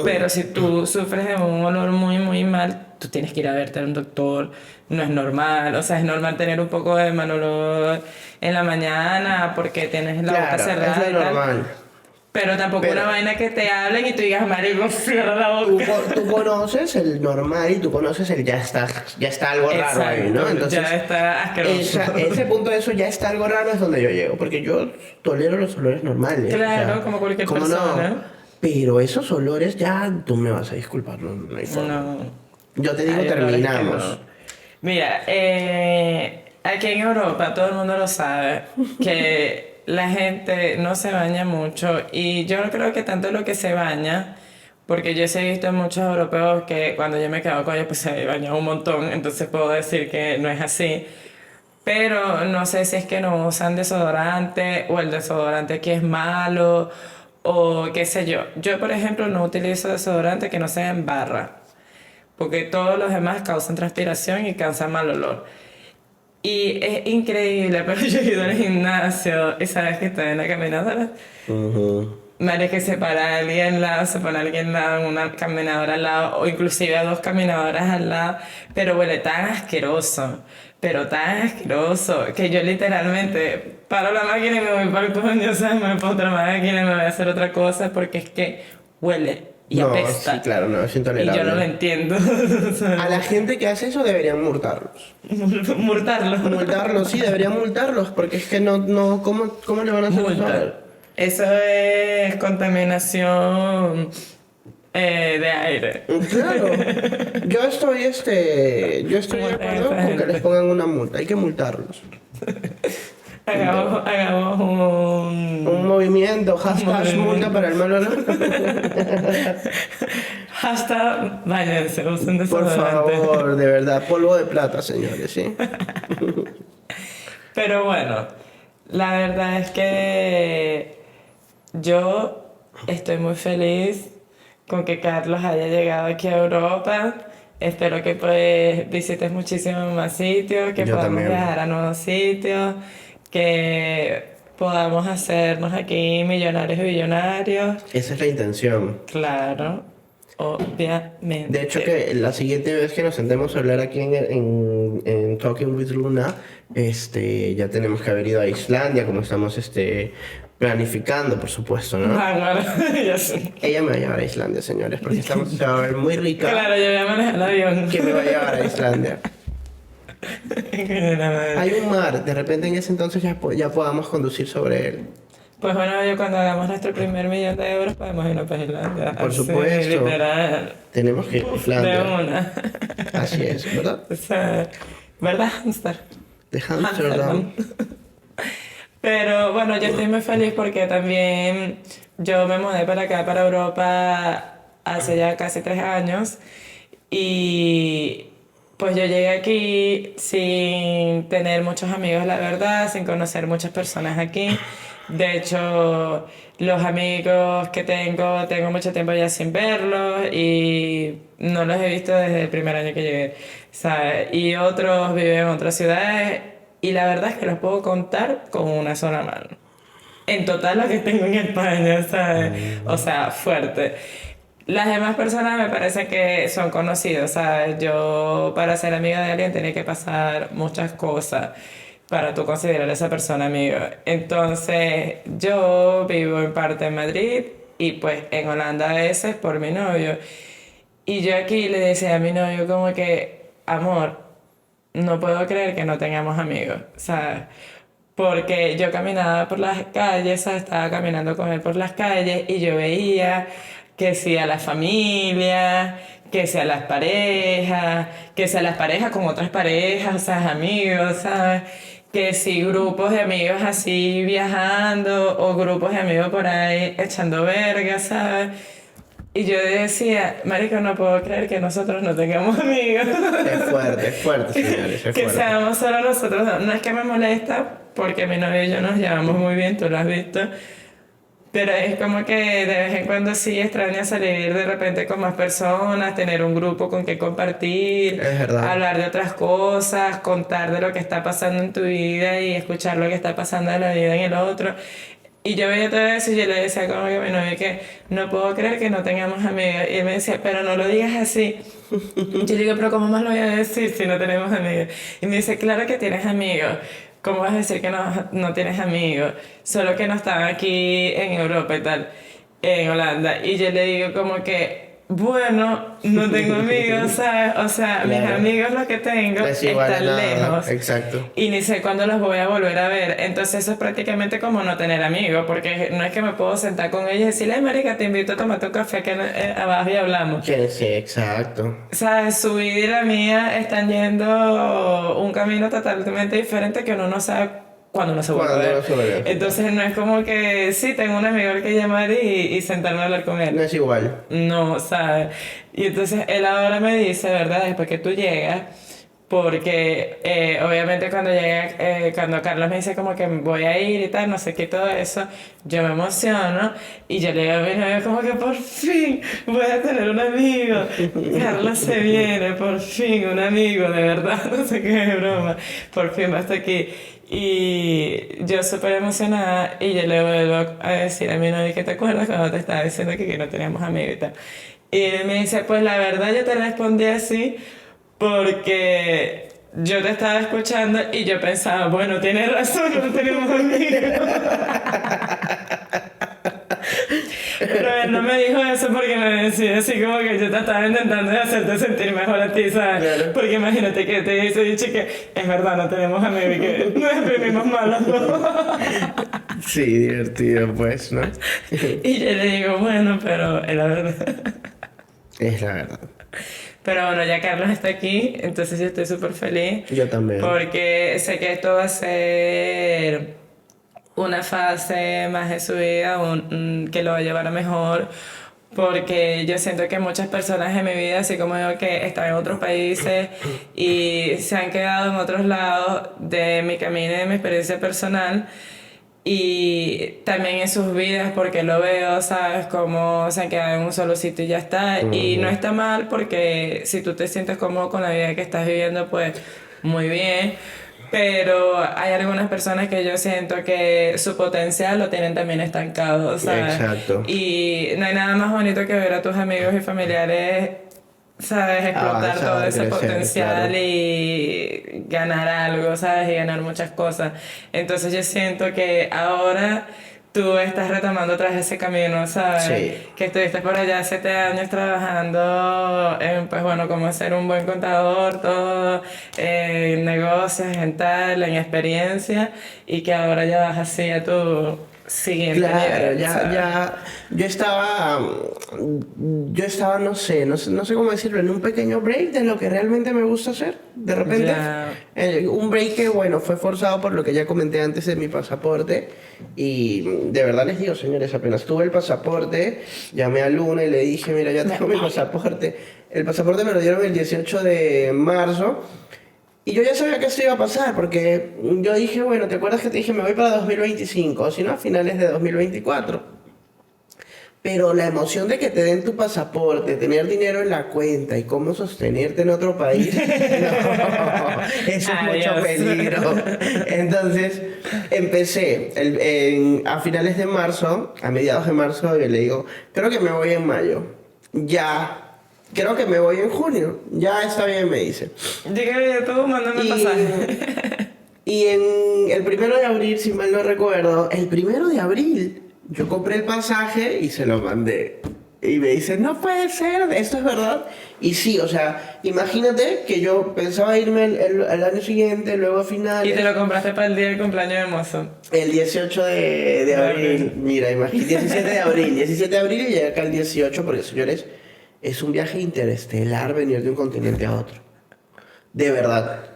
Pero si tú sufres de un olor muy, muy mal, tú tienes que ir a verte a un doctor. No es normal. O sea, es normal tener un poco de mal olor en la mañana porque tienes la boca Claro, cerrada es y lo tal. normal. Pero tampoco Pero una vaina que te hablen y tú digas, marico, cierra la boca. tú conoces el normal y tú conoces el ya está algo raro ahí, ¿no? Exacto, Entonces, ya está asqueroso. ese punto de eso ya está algo raro es donde yo llego, porque yo tolero los olores normales. Claro, como cualquier ¿cómo persona. no? Pero esos olores ya tú me vas a disculpar, no hay forma. No. Yo te digo, Hay olores que terminamos. no. Mira, aquí en Europa todo el mundo lo sabe, que la gente no se baña mucho y yo no creo que tanto lo que se baña, porque yo sí he visto muchos europeos que cuando yo me quedo con ellos pues se bañan un montón, entonces puedo decir que no es así. Pero no sé si es que no usan desodorante o el desodorante aquí es malo o qué sé yo. Yo, por ejemplo, no utilizo desodorante que no sea en barra porque todos los demás causan transpiración y causan mal olor. Y es increíble, pero yo he ido al gimnasio y sabes que estoy en la caminadora. Ujú. Madre que se para alguien al lado, se pone alguien al lado, una caminadora al lado, o inclusive a dos caminadoras al lado, pero huele tan asqueroso, pero tan asqueroso, que yo literalmente paro la máquina y me voy para el coño, o sea, me voy para otra máquina y me voy a hacer otra cosa, porque es que huele y No, apesta. sí, claro, no, es Y yo no lo intolerable. entiendo. A la gente que hace eso deberían multarlos. Murtarlo. Multarlos, sí, deberían multarlos, porque es que ¿cómo le van a hacer eso? Multar. Eso es contaminación de aire. Claro, yo estoy de Multen a acuerdo esa con que gente. les pongan una multa, hay que multarlos. Hagamos Un movimiento, hashtag multa para el mal olor. Hashtag váyanse, usen Por desodorante. favor, de verdad, polvo de plata, señores, ¿sí? Pero bueno, la verdad es que yo estoy muy feliz con que Carlos haya llegado aquí a Europa. Espero que pues visites muchísimos más sitios, que Yo podamos también. viajar a nuevos sitios, que podamos hacernos aquí millonarios y billonarios. Esa es la intención. Claro. Obviamente. De hecho, que la siguiente vez que nos sentemos a hablar aquí en Talking with Luna, ya tenemos que haber ido a Islandia, como estamos planificando, por supuesto, ¿no? Claro, ya sé. Ella me va a llevar a Islandia, señores, porque se va a ver muy rica. Claro, yo voy a manejar el avión. Que me va a llevar a Islandia. Coño, la madre. Hay un mar, de repente en ese entonces ya podamos conducir sobre él. Pues bueno, yo cuando hagamos nuestro primer millón de euros podemos irnos para Islandia. Por Así, supuesto. literal. Tenemos que ir a Islandia. De una. Así es, ¿verdad? O sea, ¿verdad, hamster? De Amsterdam. Pero bueno, yo estoy muy feliz porque también yo me mudé para acá, para Europa, hace ya casi 3 años. Y pues yo llegué aquí sin tener muchos amigos, la verdad, sin conocer muchas personas aquí. De hecho, los amigos que tengo mucho tiempo ya sin verlos y no los he visto desde el primer año que llegué, ¿sabes? Y otros viven en otras ciudades y la verdad es que los puedo contar con una sola mano. En total lo que tengo en España, ¿sabes? O sea, fuerte. Las demás personas me parece que son conocidos, ¿sabes? Yo para ser amiga de alguien tenía que pasar muchas cosas para tú considerar a esa persona amiga. Entonces, yo vivo en parte en Madrid y pues en Holanda a veces por mi novio. Y yo aquí le decía a mi novio como que, amor, no puedo creer que no tengamos amigos, ¿sabes? Porque yo caminaba por las calles, ¿sabes? Estaba caminando con él por las calles y yo veía que si a la familia, que si a las parejas, que si a las parejas con otras parejas, o sea, amigos, ¿sabes? Que si grupos de amigos así viajando o grupos de amigos por ahí echando verga, ¿sabes? Y yo decía, marico, no puedo creer que nosotros no tengamos amigos. Es fuerte, señores, es Que fuerte. seamos solo nosotros. No es que me molesta, porque mi novio y yo nos llevamos muy bien, tú lo has visto. Pero es como que de vez en cuando sí extraña salir de repente con más personas, tener un grupo con que compartir, Es verdad. hablar de otras cosas, contar de lo que está pasando en tu vida y escuchar lo que está pasando en la vida en el otro. Y yo veía todo eso y yo le decía como que a mi novio que no puedo creer que no tengamos amigos. Y él me decía, pero no lo digas así. Y yo le digo, pero ¿cómo más lo voy a decir si no tenemos amigos? Y me dice, claro que tienes amigos. ¿Cómo vas a decir que no tienes amigos? Solo que no están aquí en Europa y tal, en Holanda. Y yo le digo como que, bueno, no tengo amigos, ¿sabes? O sea, mis Claro. amigos los que tengo Es igual a están nada. lejos. Exacto. Y ni sé cuándo los voy a volver a ver. Entonces eso es prácticamente como no tener amigos, porque no es que me puedo sentar con ellos y decirle, marica, te invito a tomar un café aquí abajo y hablamos. Sí, exacto. ¿Sabes? Su vida y la mía están yendo un camino totalmente diferente que uno no sabe cuándo no se vuelve a Cuando ver. no se vuelve a ver. Entonces no es como que sí, tengo un amigo al que llamar y sentarme a hablar con él. No es igual. No, ¿sabes? Y entonces él ahora me dice, ¿verdad? Después que tú llegas, porque obviamente cuando Carlos me dice como que voy a ir y tal, no sé qué, todo eso, yo me emociono y yo le digo a mi novio como que por fin voy a tener un amigo. Carlos se viene, por fin, un amigo, de verdad, no sé qué es broma, por fin va hasta aquí. Y yo súper emocionada y yo le vuelvo a decir a mi novio que te acuerdas cuando te estaba diciendo que no teníamos amigos y tal. Y él me dice, pues la verdad yo te respondí así porque yo te estaba escuchando y yo pensaba, bueno, tienes razón, no tenemos amigos. Pero él no me dijo eso porque me decía así como que yo te estaba intentando de hacerte sentir mejor a ti, ¿sabes? Claro. Porque imagínate que te hubiese dicho que es verdad, no tenemos amigos y que nos exprimimos malos dos. Sí, divertido, pues, ¿no? Y yo le digo, bueno, pero es la verdad. Es la verdad. Pero bueno, ya Carlos está aquí, entonces yo estoy súper feliz. Yo también. Porque sé que esto va a ser una fase más de su vida, que lo va a llevar a mejor. Porque yo siento que muchas personas en mi vida, así como yo, que están en otros países y se han quedado en otros lados de mi camino y de mi experiencia personal. Y también en sus vidas, porque lo veo, ¿sabes? Como se han quedado en un solo sitio y ya está. Y no está mal porque si tú te sientes cómodo con la vida que estás viviendo, pues muy bien. pero hay algunas personas que yo siento que su potencial lo tienen también estancado, ¿sabes? Exacto. Y no hay nada más bonito que ver a tus amigos y familiares, ¿sabes? Explotar Avanzar, todo ese crecer, potencial claro. y ganar algo, ¿sabes? Y ganar muchas cosas. Entonces yo siento que ahora tú estás retomando otra vez ese camino, ¿sabes? Sí. Que estuviste por allá 7 años trabajando en, pues bueno, como ser un buen contador, todo, en negocios, en tal, en experiencia, y que ahora ya vas así a tu siguiente Claro, nivel, ¿sabes? yo estaba, no sé cómo decirlo, en un pequeño break de lo que realmente me gusta hacer. De repente, Ya. un break que, bueno, fue forzado por lo que ya comenté antes de mi pasaporte. Y de verdad les digo, señores, apenas tuve el pasaporte, llamé a Luna y le dije, mira, ya tengo mi pasaporte. El pasaporte me lo dieron el 18 de marzo. Y yo ya sabía que esto iba a pasar, porque yo dije, bueno, ¿te acuerdas que te dije me voy para 2025? O si no, a finales de 2024. Pero la emoción de que te den tu pasaporte, tener dinero en la cuenta y cómo sostenerte en otro país, no, eso es mucho Adiós. peligro. Entonces, empecé a finales de marzo, a mediados de marzo, yo le digo, creo que me voy en mayo. Ya, creo que me voy en junio. Ya está bien, me dice. Dígame tú, mándame Y, pasaje. y en el 1 de abril, si mal no recuerdo, el 1 de abril, yo compré el pasaje y se lo mandé. Y me dice, no puede ser, esto es verdad. Y sí, o sea, imagínate que yo pensaba irme el año siguiente, luego a Y finales, te lo compraste para el día del cumpleaños de mozo. el 18 de abril. Mira, imagínate, 17 de abril y llegué acá el 18, porque señores, es un viaje interestelar venir de un continente a otro. De verdad.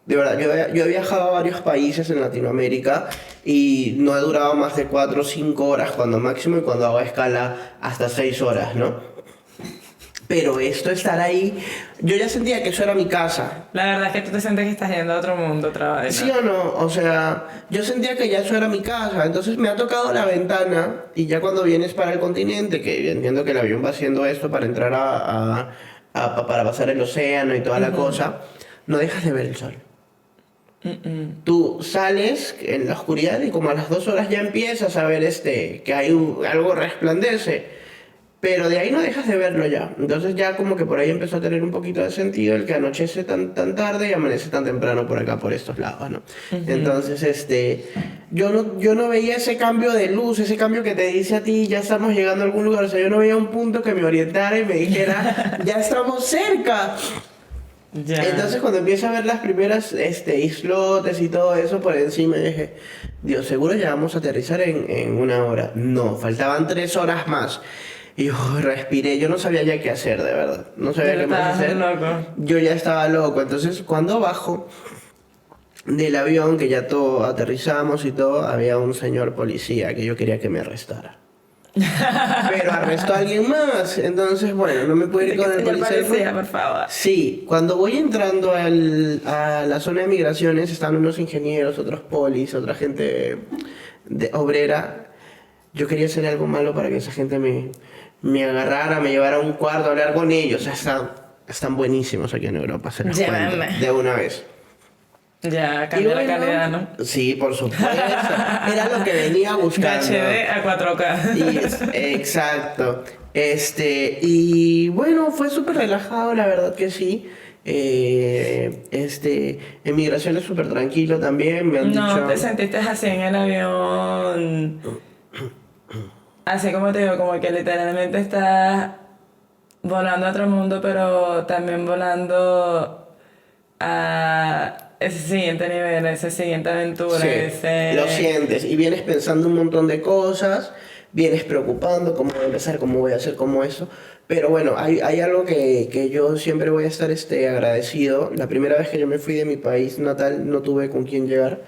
De verdad, yo he viajado a varios países en Latinoamérica y no he durado más de 4 o 5 horas cuando máximo y cuando hago escala hasta 6 horas, ¿no? Pero esto estar ahí, yo ya sentía que eso era mi casa. La verdad es que tú te sientes que estás yendo a otro mundo otra vez, ¿Sí ¿no? o no? O sea, yo sentía que ya eso era mi casa, entonces me ha tocado la ventana y ya cuando vienes para el continente, que entiendo que el avión va haciendo esto para entrar para pasar el océano y toda la cosa, no dejas de ver el sol. Tú sales en la oscuridad y como a las 2 horas ya empiezas a ver que hay algo resplandece, pero de ahí no dejas de verlo ya. Entonces ya como que por ahí empezó a tener un poquito de sentido el que anochece tan tarde y amanece tan temprano por acá, por estos lados, ¿no? Entonces, yo no veía ese cambio de luz, ese cambio que te dice a ti, ya estamos llegando a algún lugar, o sea, yo no veía un punto que me orientara y me dijera, ya estamos cerca. Ya. Entonces cuando empiezo a ver las primeras islotes y todo eso por encima dije, Dios, seguro ya vamos a aterrizar en 1 hora. No, faltaban 3 horas más. Y yo respiré, yo no sabía ya qué hacer, de verdad. No sabía Yo qué más estaba hacer. loco. Yo ya estaba loco. Entonces cuando bajo del avión, que ya todo aterrizamos y todo, había un señor policía que yo quería que me arrestara. Pero arrestó a alguien más, entonces bueno, no me pude ir con el Señor policía. policía, por favor. Sí, cuando voy entrando a la zona de migraciones están unos ingenieros, otros polis, otra gente obrera. Yo quería hacer algo malo para que esa gente me agarrara, me llevara a un cuarto a hablar con ellos. O sea, están buenísimos aquí en Europa, se los cuento, Llévame. de una vez. Ya, Y cambia la bueno, calidad, ¿no? sí, por supuesto. Era lo que venía De buscando. HD a 4K. Exacto. Y bueno, fue súper relajado, la verdad que sí. En migración es súper tranquilo también, me han No, dicho. te sentiste así en el avión. Así como te digo, como que literalmente estás volando a otro mundo, pero también volando a ese siguiente nivel, a esa siguiente aventura, Sí, ese... lo sientes y vienes pensando un montón de cosas, vienes preocupando cómo voy a empezar, cómo voy a hacer, cómo eso. Pero bueno, hay algo que yo siempre voy a estar agradecido. La primera vez que yo me fui de mi país natal no tuve con quién llegar.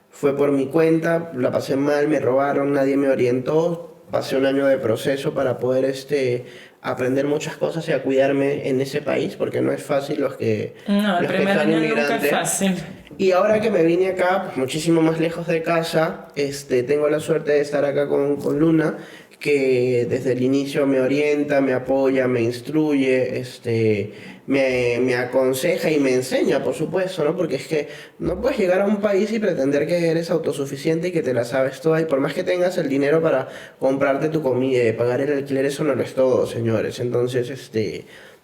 Fue por mi cuenta, la pasé mal, me robaron, nadie me orientó. Pasé un año de proceso para poder aprender muchas cosas y a cuidarme en ese país, porque no es fácil No, el los que primer son año nunca es inmigrantes. fácil. Y ahora que me vine acá, muchísimo más lejos de casa, tengo la suerte de estar acá con Luna, que desde el inicio me orienta, me apoya, me instruye, me aconseja y me enseña, por supuesto, ¿no? Porque es que no puedes llegar a un país y pretender que eres autosuficiente y que te la sabes toda, y por más que tengas el dinero para comprarte tu comida y pagar el alquiler, eso no lo es todo, señores. Entonces,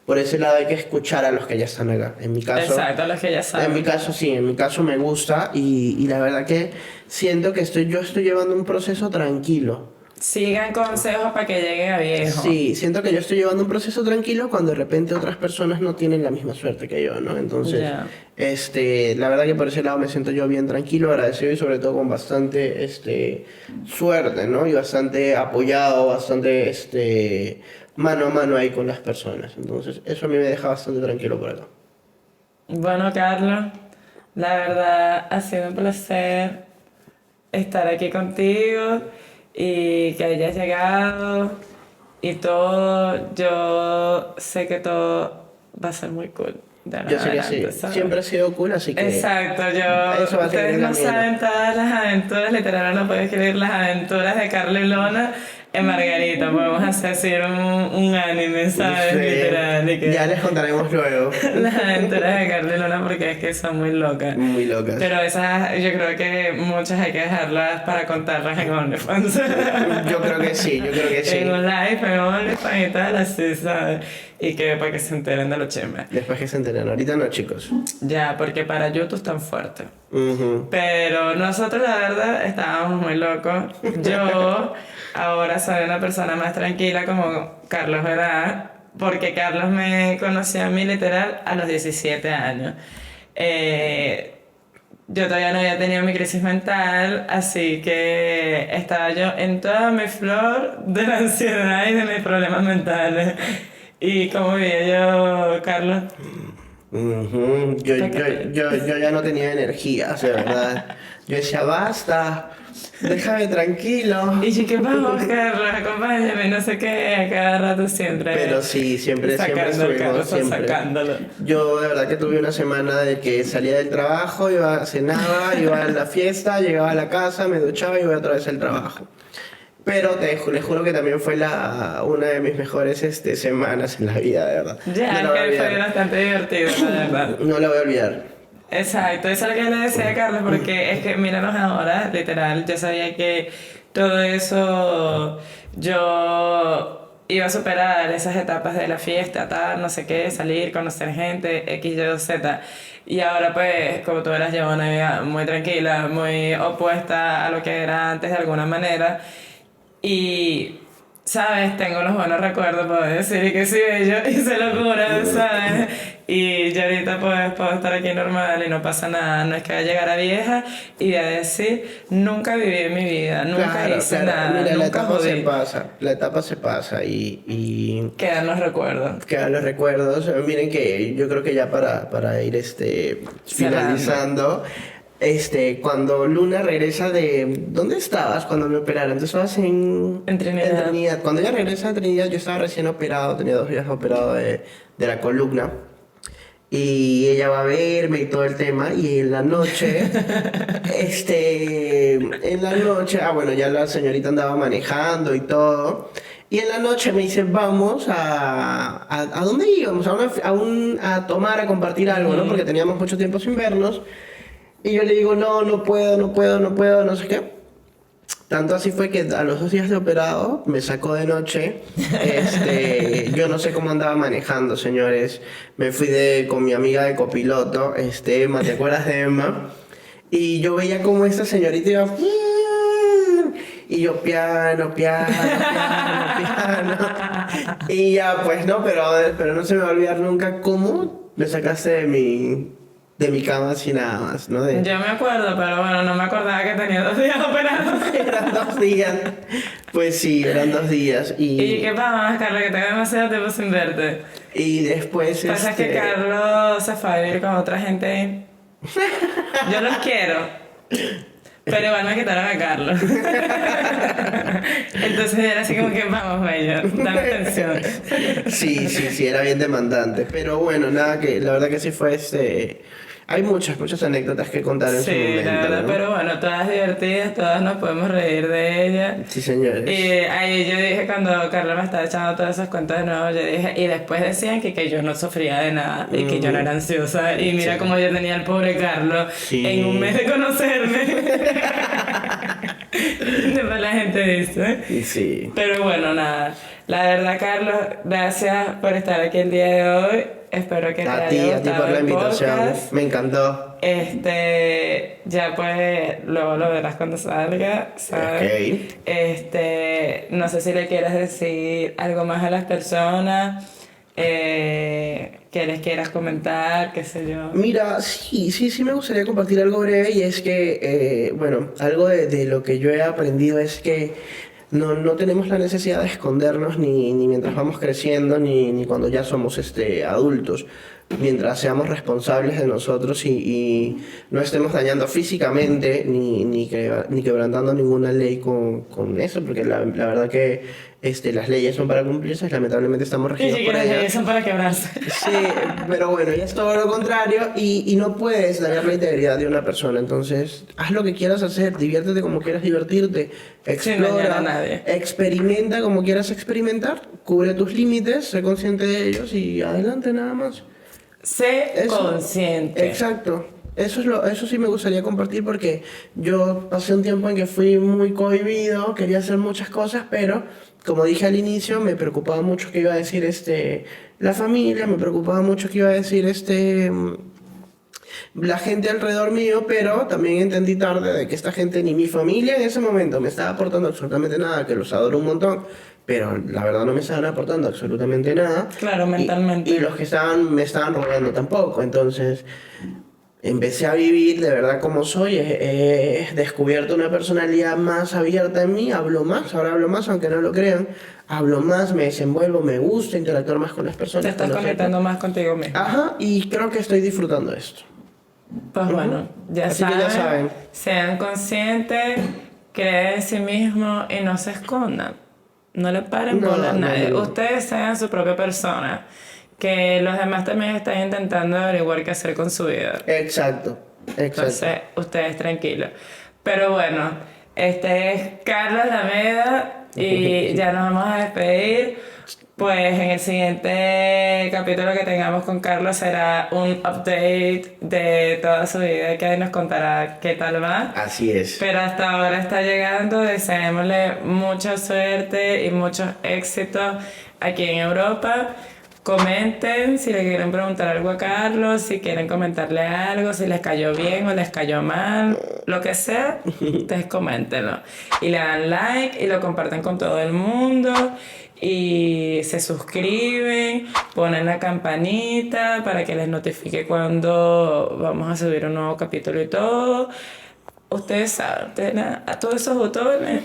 por ese lado hay que escuchar a los que ya están acá. En mi caso, Exacto, los que ya saben. en mi caso sí, en mi caso me gusta y la verdad que siento que yo estoy llevando un proceso tranquilo. Sigan consejos para que lleguen a viejo. Sí, siento que yo estoy llevando un proceso tranquilo cuando de repente otras personas no tienen la misma suerte que yo, ¿no? Entonces, Ya. la verdad que por ese lado me siento yo bien tranquilo, agradecido y sobre todo con bastante, suerte, ¿no? Y bastante apoyado, bastante, mano a mano ahí con las personas. Entonces, eso a mí me deja bastante tranquilo por acá. Bueno, Carlos, la verdad ha sido un placer estar aquí contigo y que hayas llegado y todo. Yo sé que todo va a ser muy cool. De ahora Yo en sé que adelante, sí, ¿sabes? siempre ha sido cool, así que Exacto, eso va a seguir ustedes el no camino. saben todas las aventuras, literal, no puedo escribir las aventuras de Carlos y Lona en Margarita, podemos hacer un anime, ¿sabes? Sí, Literal, y que ya les contaremos luego. las aventuras de Carlos y Lona porque es que son muy locas. Muy locas. Pero esas, yo creo que muchas hay que dejarlas para contarlas en OnlyFans. Yo creo que sí, yo creo que sí. En un live, en OnlyFans y tal, así, ¿sabes? Y que para que se enteren de los chismes. Después que se enteren, ahorita no, chicos. Ya, porque para YouTube es tan fuerte. Ujú. Pero nosotros la verdad estábamos muy locos. Yo ahora soy una persona más tranquila como Carlos, ¿verdad? Porque Carlos me conoció a mí literal a los 17 años. Yo todavía no había tenido mi crisis mental, así que estaba yo en toda mi flor de la ansiedad y de mis problemas mentales. ¿Y cómo vivía yo, Carlos? Ujú. Yo ya no tenía energía, de verdad. Yo decía, basta, déjame tranquilo. Y yo, ¿qué vamos, Carlos? Acompáñame, no sé qué, a cada rato siempre. Pero sí, siempre sacando el estuvimos, Carlos, siempre. sacándolo. Yo de verdad que tuve una semana de que salía del trabajo, cenaba, iba a la fiesta, llegaba a la casa, me duchaba y iba otra vez al trabajo. Pero les juro que también fue una de mis mejores semanas en la vida, de verdad. Ya, No la voy a que fue olvidar. bastante divertido, la verdad. No la voy a olvidar. Exacto, eso es lo que yo le decía a Carlos, porque es que míranos ahora, literal, yo sabía que todo eso yo iba a superar esas etapas de la fiesta, tal, no sé qué, salir, conocer gente, X, Y, Z. Y ahora pues, como tú verás, llevo una vida muy tranquila, muy opuesta a lo que era antes de alguna manera. Y, ¿sabes? Tengo los buenos recuerdos, puedo decir que sí, bello, hice locura, ¿sabes? Y yo ahorita pues puedo estar aquí normal y no pasa nada. No es que vaya a llegar a vieja y voy a decir, nunca viví en mi vida, nunca hice nada, Mira, la nunca etapa se pasa y quedan los recuerdos. quedan los recuerdos. Miren que yo creo que ya para ir finalizando, cuando Luna regresa de... ¿Dónde estabas cuando me operaron? ¿Tú estabas En Trinidad. Cuando ella regresa a Trinidad, yo estaba recién operado, tenía 2 días operado de la columna. Y ella va a verme y todo el tema. Y en la noche, bueno, ya la señorita andaba manejando y todo. Y en la noche me dice, vamos ¿a dónde íbamos? A tomar, a compartir algo, ¿no? Porque teníamos mucho tiempo sin vernos. Y yo le digo, no puedo, no sé qué. Tanto así fue que a los 2 días de operado me sacó de noche. Yo no sé cómo andaba manejando, señores. Me fui con mi amiga de copiloto, Emma, ¿te acuerdas de Emma? Y yo veía como esta señorita iba... Y yo piano. Y ya, pues no, pero no se me va a olvidar nunca cómo me sacaste de mi cama así nada más, ¿no? Yo me acuerdo, pero bueno, no me acordaba que tenía 2 días operados. Eran 2 días. Pues sí, eran 2 días. ¿Y qué pasa, Carlos? Que tengo demasiado tiempo sin verte. Y después Pasa que Carlos se fue a vivir con otra gente. Yo los quiero. Pero igual me quitaron a Carlos. Entonces era así como que vamos, bello, dame atención. Sí, era bien demandante. Pero bueno, nada, que la verdad que sí fue Hay muchas anécdotas que contar en su Sí, momento, la verdad, ¿no? pero bueno, todas divertidas, todas nos podemos reír de ella. Sí, señores. Y ahí yo dije, cuando Carlos me estaba echando todas esas cuentas de nuevo, yo dije, y después decían que yo no sufría de nada y que yo no era ansiosa. Y mira Sí. cómo yo tenía al pobre Carlos Sí. en un mes de conocerme. Después la gente dice. Sí. Pero bueno, nada. La verdad, Carlos, gracias por estar aquí el día de hoy. Espero que te A haya ti gustado por la el invitación. podcast. Me encantó. Ya pues luego lo verás cuando salga, ¿sabes? Ok. No sé si le quieres decir algo más a las personas, que les quieras comentar, qué sé yo. Mira, sí me gustaría compartir algo breve y es que, bueno, algo de lo que yo he aprendido es que no tenemos la necesidad de escondernos ni mientras vamos creciendo ni cuando ya somos adultos. Mientras seamos responsables de nosotros y no estemos dañando físicamente ni quebrantando ninguna ley con eso, porque la verdad que las leyes son para cumplirse y lamentablemente estamos Y regidos si por quieres ellas. decir, son para quebrarse. Sí, pero bueno, ya es todo lo contrario y no puedes dañar la integridad de una persona. Entonces, haz lo que quieras hacer, diviértete como quieras divertirte, Sin dañar a explora, nadie. experimenta como quieras experimentar, cubre tus límites, sé consciente de ellos y adelante nada más. Sé Eso. consciente. Exacto. Eso sí me gustaría compartir porque yo pasé un tiempo en que fui muy cohibido, quería hacer muchas cosas, pero como dije al inicio, me preocupaba mucho que iba a decir la familia, me preocupaba mucho que iba a decir la gente alrededor mío, pero también entendí tarde de que esta gente ni mi familia en ese momento me estaba aportando absolutamente nada, que los adoro un montón, pero la verdad no me estaban aportando absolutamente nada. Claro, mentalmente. Y los que me estaban rodeando tampoco, entonces empecé a vivir de verdad como soy, he descubierto una personalidad más abierta en mí, ahora hablo más aunque no lo crean, hablo más, me desenvuelvo, me gusta interactuar más con las personas. Te estás conectando más contigo mismo. Ajá, y creo que estoy disfrutando esto. Pues bueno, ya Así que ya saben. sean conscientes, creen en sí mismos y no se escondan. No le paren No, bola a no, nadie. no. Ustedes sean su propia persona. Que los demás también están intentando averiguar qué hacer con su vida. Exacto. Entonces, ustedes tranquilos. Pero bueno, este es Carlos Lameda y ya nos vamos a despedir. Pues en el siguiente capítulo que tengamos con Carlos será un update de toda su vida que ahí nos contará qué tal va. Así es. Pero hasta ahora está llegando, deseémosle mucha suerte y muchos éxitos aquí en Europa. Comenten si le quieren preguntar algo a Carlos, si quieren comentarle algo, si les cayó bien o les cayó mal, lo que sea, ustedes coméntenlo. Y le dan like y lo comparten con todo el mundo. Y se suscriben, ponen la campanita para que les notifique cuando vamos a subir un nuevo capítulo y todo. Ustedes saben, a todos esos botones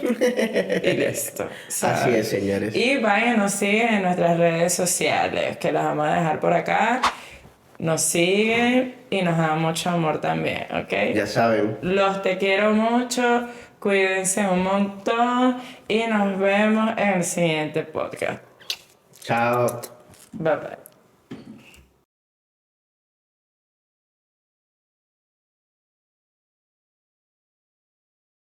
y listo. ¿saben? Así es, señores. Y vayan, nos siguen en nuestras redes sociales, que las vamos a dejar por acá. Nos siguen y nos dan mucho amor también, ¿ok? Ya saben. Los te quiero mucho, cuídense un montón y nos vemos en el siguiente podcast. Chao. Bye bye.